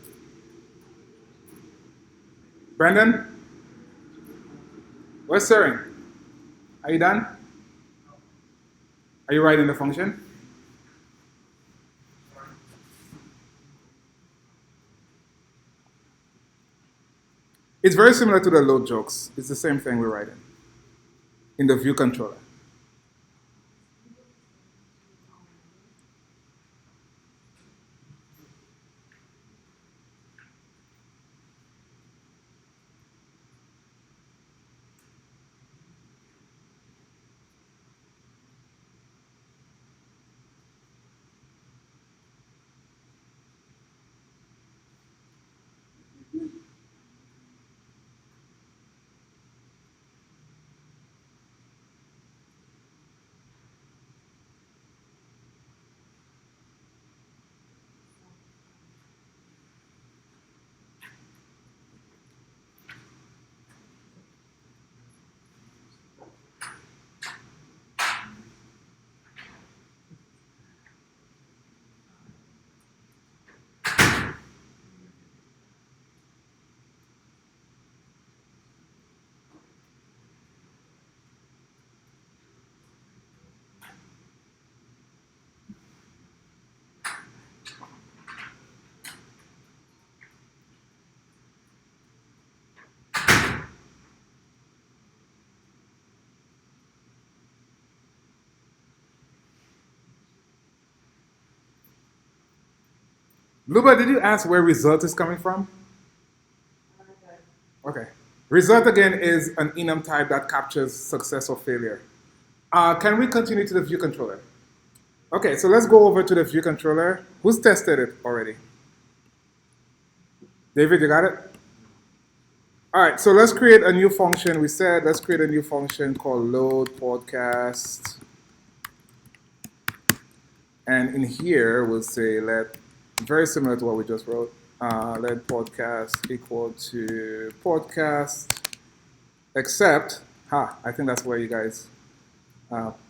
Brendan? Where's Sering? Are you done? Are you writing the function? It's very similar to the load jokes. It's the same thing we're writing in the view controller. Luba, did you ask where result is coming from? Okay. Result again is an enum type that captures success or failure. Can we continue to the view controller? Okay, so let's go over to the view controller. Who's tested it already? David, you got it? All right, so let's create a new function. We said let's create a new function called load podcast. And in here, we'll say very similar to what we just wrote. Let podcast equal to podcast, except, I think that's where you guys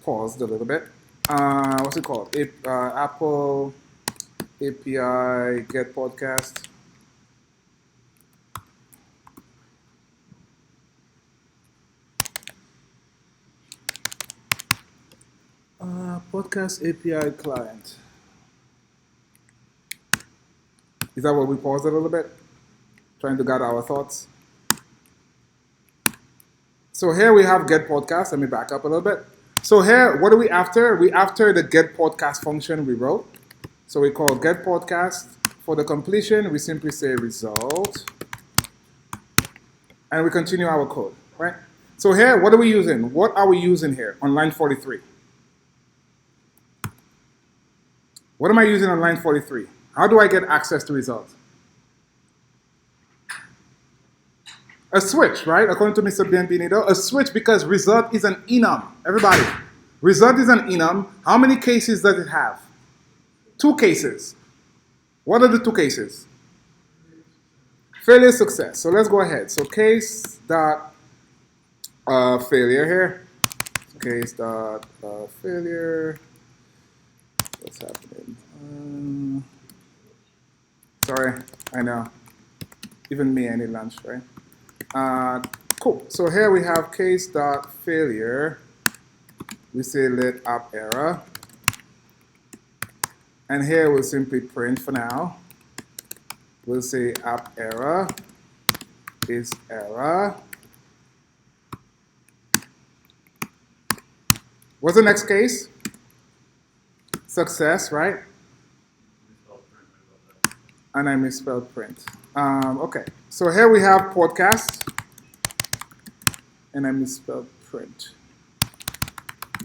paused a little bit. What's it called? Apple API get podcast. Podcast API client. Is that what we paused a little bit? Trying to gather our thoughts. So here we have get podcast. Let me back up a little bit. So here, what are we after? We after the get podcast function we wrote. So we call get podcast. For the completion, we simply say result. And we continue our code, right? So here, what are we using? What are we using here on line 43? What am I using on line 43? How do I get access to results? A switch, right? According to Mr. Bienvenido, a switch because result is an enum. Everybody, result is an enum. How many cases does it have? 2 cases. What are the 2 cases? Failure, success. So let's go ahead. So case dot failure here. Case dot failure. What's happening? Sorry, I know. Even me, I need lunch, right? Cool. So here we have case.failure. We say let app error. And here we'll simply print for now. We'll say app error is error. What's the next case? Success, right? And I misspelled print. Okay, so here we have podcast, and I misspelled print.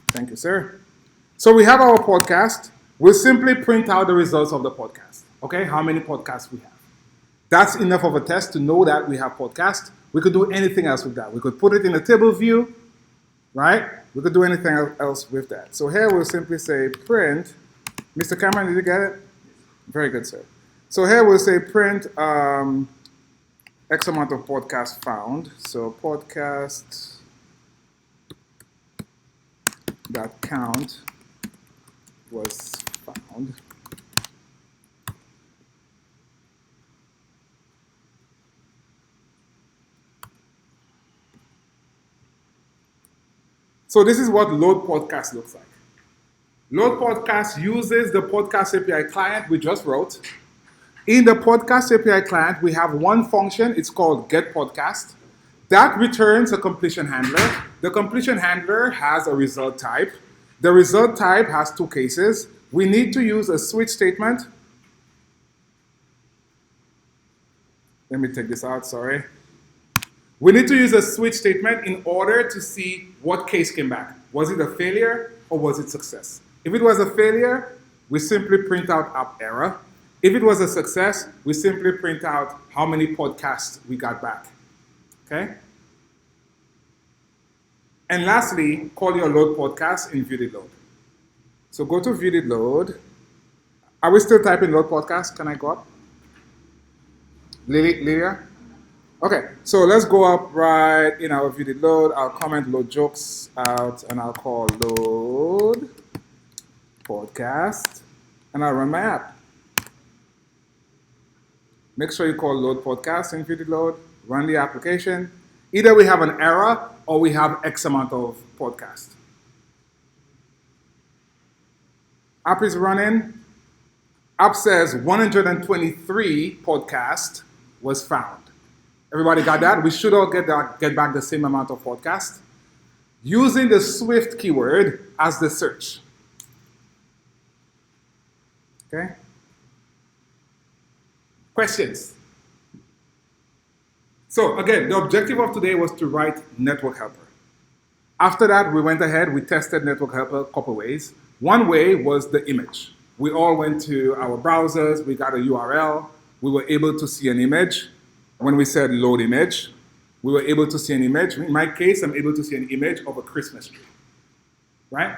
Thank you, sir. So we have our podcast. We'll simply print out the results of the podcast. Okay, how many podcasts we have. That's enough of a test to know that we have podcast. We could do anything else with that. We could put it in a table view, right? We could do anything else with that. So here we'll simply say print. Mr. Cameron, did you get it? Very good, sir. So here we'll say print X amount of podcasts found. So podcast that count was found. So this is what load podcast looks like. Load podcast uses the podcast API client we just wrote. In the podcast API client, we have one function. It's called getPodcast. That returns a completion handler. The completion handler has a result type. The result type has two cases. We need to use a switch statement. Let me take this out, sorry. We need to use a switch statement in order to see what case came back. Was it a failure or was it success? If it was a failure, we simply print out app error. If it was a success, we simply print out how many podcasts we got back. Okay? And lastly, call your load podcast in viewDidLoad. So go to viewDidLoad. Are we still typing load podcast? Can I go up? Lydia? Okay, so let's go up right in our viewDidLoad. I'll comment load jokes out and I'll call load podcast and I'll run my app. Make sure you call load podcast in viewDidLoad, run the application. Either we have an error or we have X amount of podcast. App is running. App says 123 podcast was found. Everybody got that? We should all get back the same amount of podcast using the Swift keyword as the search. Okay? Questions? So again, the objective of today was to write NetworkHelper. After that, we went ahead, we tested NetworkHelper a couple ways. One way was the image. We all went to our browsers, we got a URL, we were able to see an image. When we said load image, we were able to see an image. In my case, I'm able to see an image of a Christmas tree, right?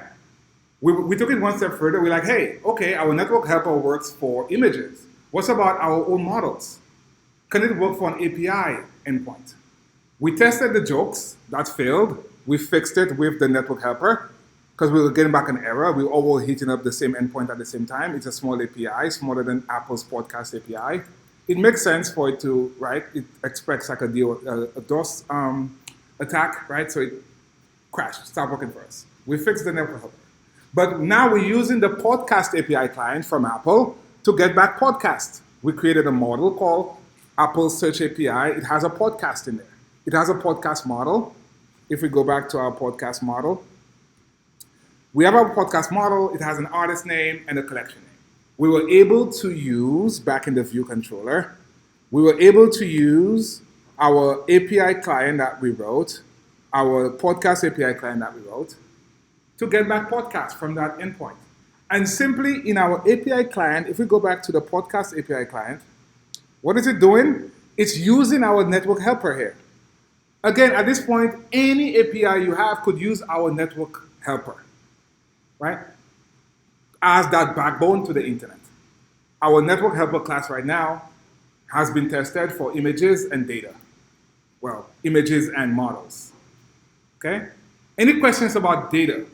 We took it one step further. We're like, hey, okay, our NetworkHelper works for images. What about our own models? Can it work for an API endpoint? We tested the jokes, that failed. We fixed it with the NetworkHelper because we were getting back an error. We all were hitting up the same endpoint at the same time. It's a small API, smaller than Apple's podcast API. It makes sense for it to, right? It expects like a DOS attack, right? So it crashed, stopped working for us. We fixed the NetworkHelper. But now we're using the podcast API client from Apple to get back podcasts. We created a model called Apple Search API. It has a podcast in there. It has a podcast model. If we go back to our podcast model, we have our podcast model. It has an artist name and a collection name. We were able to use, back in the view controller, we were able to use our API client that we wrote, our podcast API client that we wrote, to get back podcasts from that endpoint. And simply in our API client, if we go back to the podcast API client, what is it doing? It's using our NetworkHelper here. Again, at this point, any API you have could use our NetworkHelper, right? As that backbone to the internet. Our NetworkHelper class right now has been tested for images and data. Well, images and models. Okay? Any questions about data?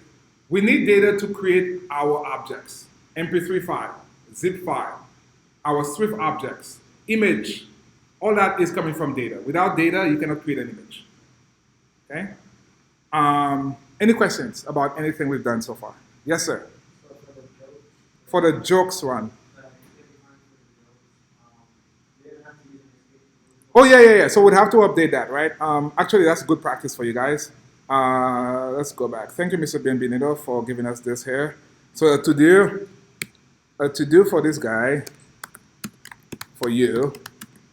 We need data to create our objects. MP3 file, zip file, our Swift objects, image. All that is coming from data. Without data, you cannot create an image. Okay? Any questions about anything we've done so far? Yes, sir. For the jokes one. Oh, yeah. So we'd have to update that, right? Actually, that's good practice for you guys. Let's go back. Thank you, Mr. Bienvenido, for giving us this here. So a to-do for this guy, for you,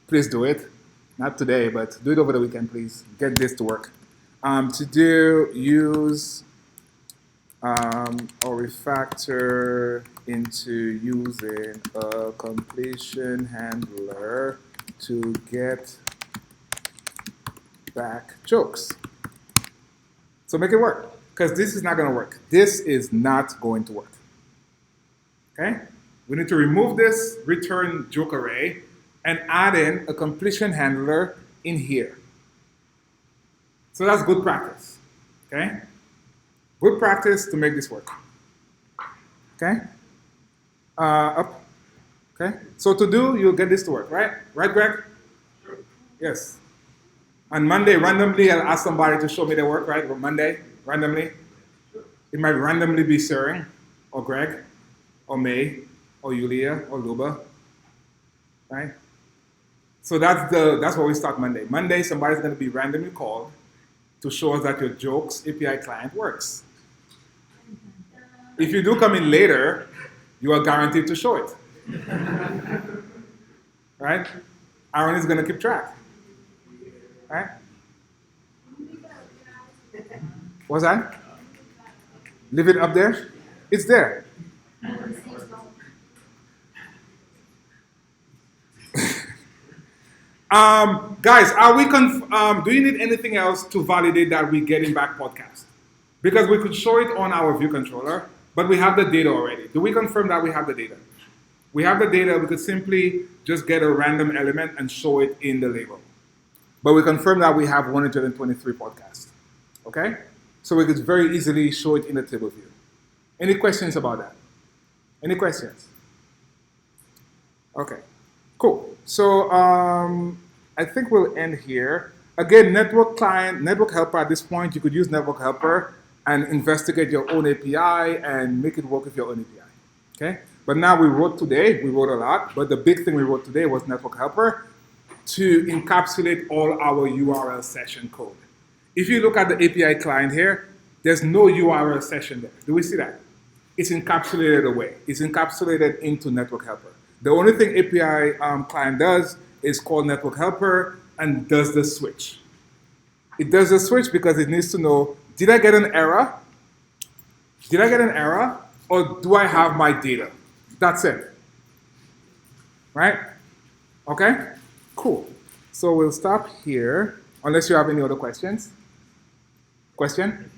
please do it. Not today, but do it over the weekend, please. Get this to work. To do, use or refactor into using a completion handler to get back jokes. So make it work, because this is not going to work. This is not going to work. Okay? We need to remove this return joke array and add in a completion handler in here. So that's good practice. Okay? Good practice to make this work. Okay? Up. Okay? So to do, you'll get this to work, right? Right, Greg? Sure. Yes. On Monday, randomly, I'll ask somebody to show me their work, right? On Monday, randomly. Sure. It might randomly be Søren, or Greg, or May, or Yulia, or Luba, right? So that's where we start Monday. Monday, somebody's going to be randomly called to show us that your jokes API client works. If you do come in later, you are guaranteed to show it. Right? Aaron is going to keep track. Right? What's that? Leave it up there? It's there. Guys, are we do you need anything else to validate that we're getting back podcast? Because we could show it on our view controller, but we have the data already. Do we confirm that we have the data? We have the data. We could simply just get a random element and show it in the label. But we confirm that we have 123 podcasts. Okay? So we could very easily show it in the table view. Any questions about that? Any questions? Okay. Cool. So I think we'll end here. Again, NetworkHelper at this point, you could use NetworkHelper and investigate your own API and make it work with your own API. Okay? But now we wrote a lot, but the big thing we wrote today was NetworkHelper to encapsulate all our URLSession code. If you look at the API client here, there's no URLSession there. Do we see that? It's encapsulated away. It's encapsulated into NetworkHelper. The only thing API client does is call NetworkHelper and does the switch. It does the switch because it needs to know, did I get an error? Did I get an error? Or do I have my data? That's it. Right? Okay? Cool. So we'll stop here, unless you have any other questions. Question?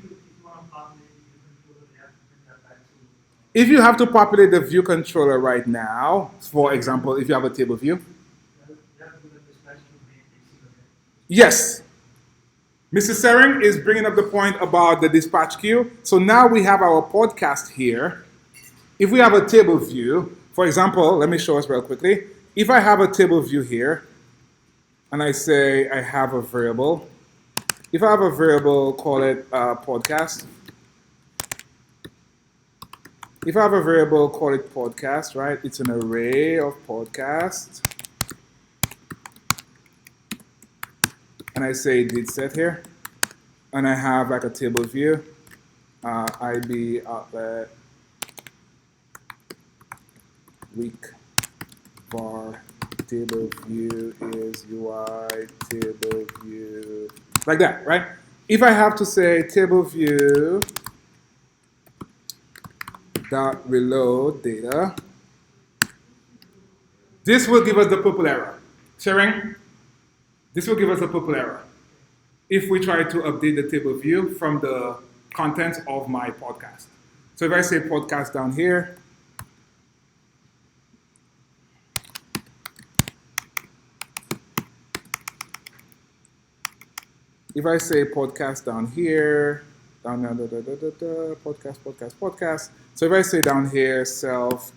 If you have to populate the view controller right now, for example, if you have a table view. Yes. Mr. Søren is bringing up the point about the dispatch queue. So now we have our podcast here. If we have a table view, for example, let me show us real quickly. If I have a table view here, and I say I have a variable, if I have a variable, call it podcast. If I have a variable, call it podcast, right? It's an array of podcasts. And I say did set here. And I have like a table view. IB outlet week var table view is UI table view. Like that, right? If I have to say table view dot reload data, this will give us the purple error. Sharing? This will give us a purple error if we try to update the table view from the contents of my podcast. So if I say podcast down here, if I say podcast down here, down there, podcast. So if I say down here, self.podcast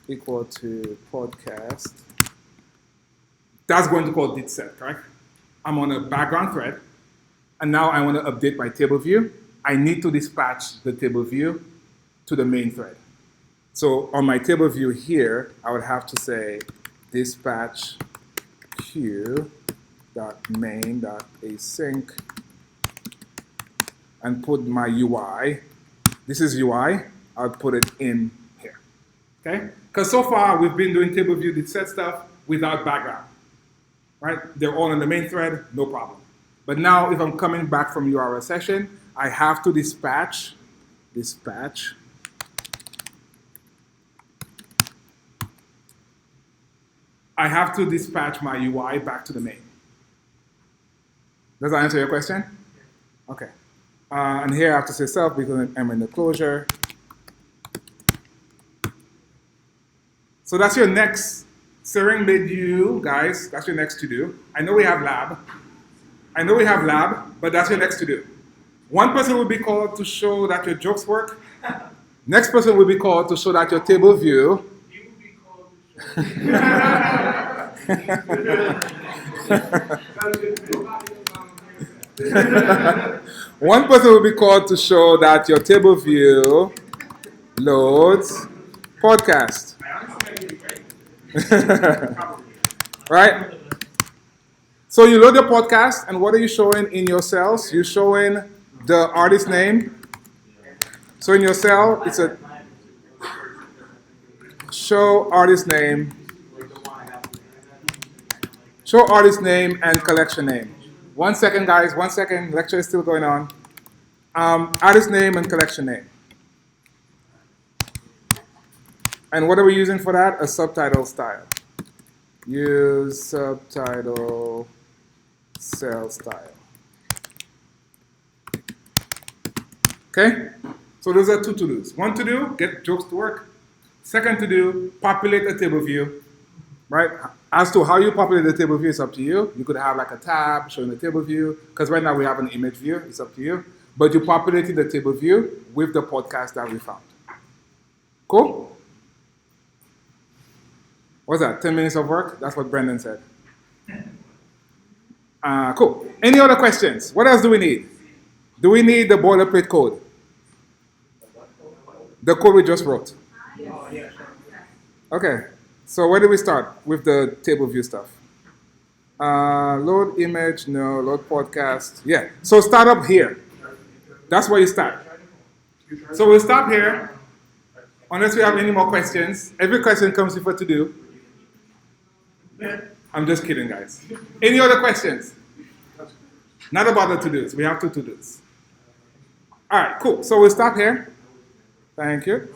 equal to podcast, that's going to call did set, correct? I'm on a background thread, and now I want to update my table view. I need to dispatch the table view to the main thread. So on my table view here, I would have to say dispatch queue.main.async and put my UI. This is UI. I'll put it in here. Okay? Because so far we've been doing table view did set stuff without background. Right? They're all in the main thread, no problem. But now if I'm coming back from URLSession, I have to dispatch. I have to dispatch my UI back to the main. Does that answer your question? Okay. And here I have to say self because I'm in the closure. So that's your next, Sering made you guys, that's your next to do. I know we have lab, but that's your next to do. One person will be called to show that your jokes work. Next person will be called to show that your table view. You will be called to show. One person will be called to show that your table view loads podcast. Right? So you load your podcast, and what are you showing in your cells? You're showing the artist name. So in your cell, it's a show artist name and collection name. 1 second, guys, 1 second. Lecture is still going on. Artist name and collection name. And what are we using for that? A subtitle style. Use subtitle cell style. Okay? So those are two to-dos. One to do, get jokes to work. Second to do, populate a table view. Right? As to how you populate the table view, it's up to you. You could have like a tab showing the table view, because right now we have an image view. It's up to you. But you populated the table view with the podcast that we found. Cool? What's that? 10 minutes of work? That's what Brendan said. Cool. Any other questions? What else do we need? Do we need the boilerplate code? The code we just wrote. Okay. So where do we start with the table view stuff? Load image, no. Load podcast. Yeah. So start up here. That's where you start. So we'll stop here. Unless we have any more questions. Every question comes with what to do. I'm just kidding, guys. Any other questions? Not about the to-dos. We have two to-dos. All right, cool. So we'll stop here. Thank you.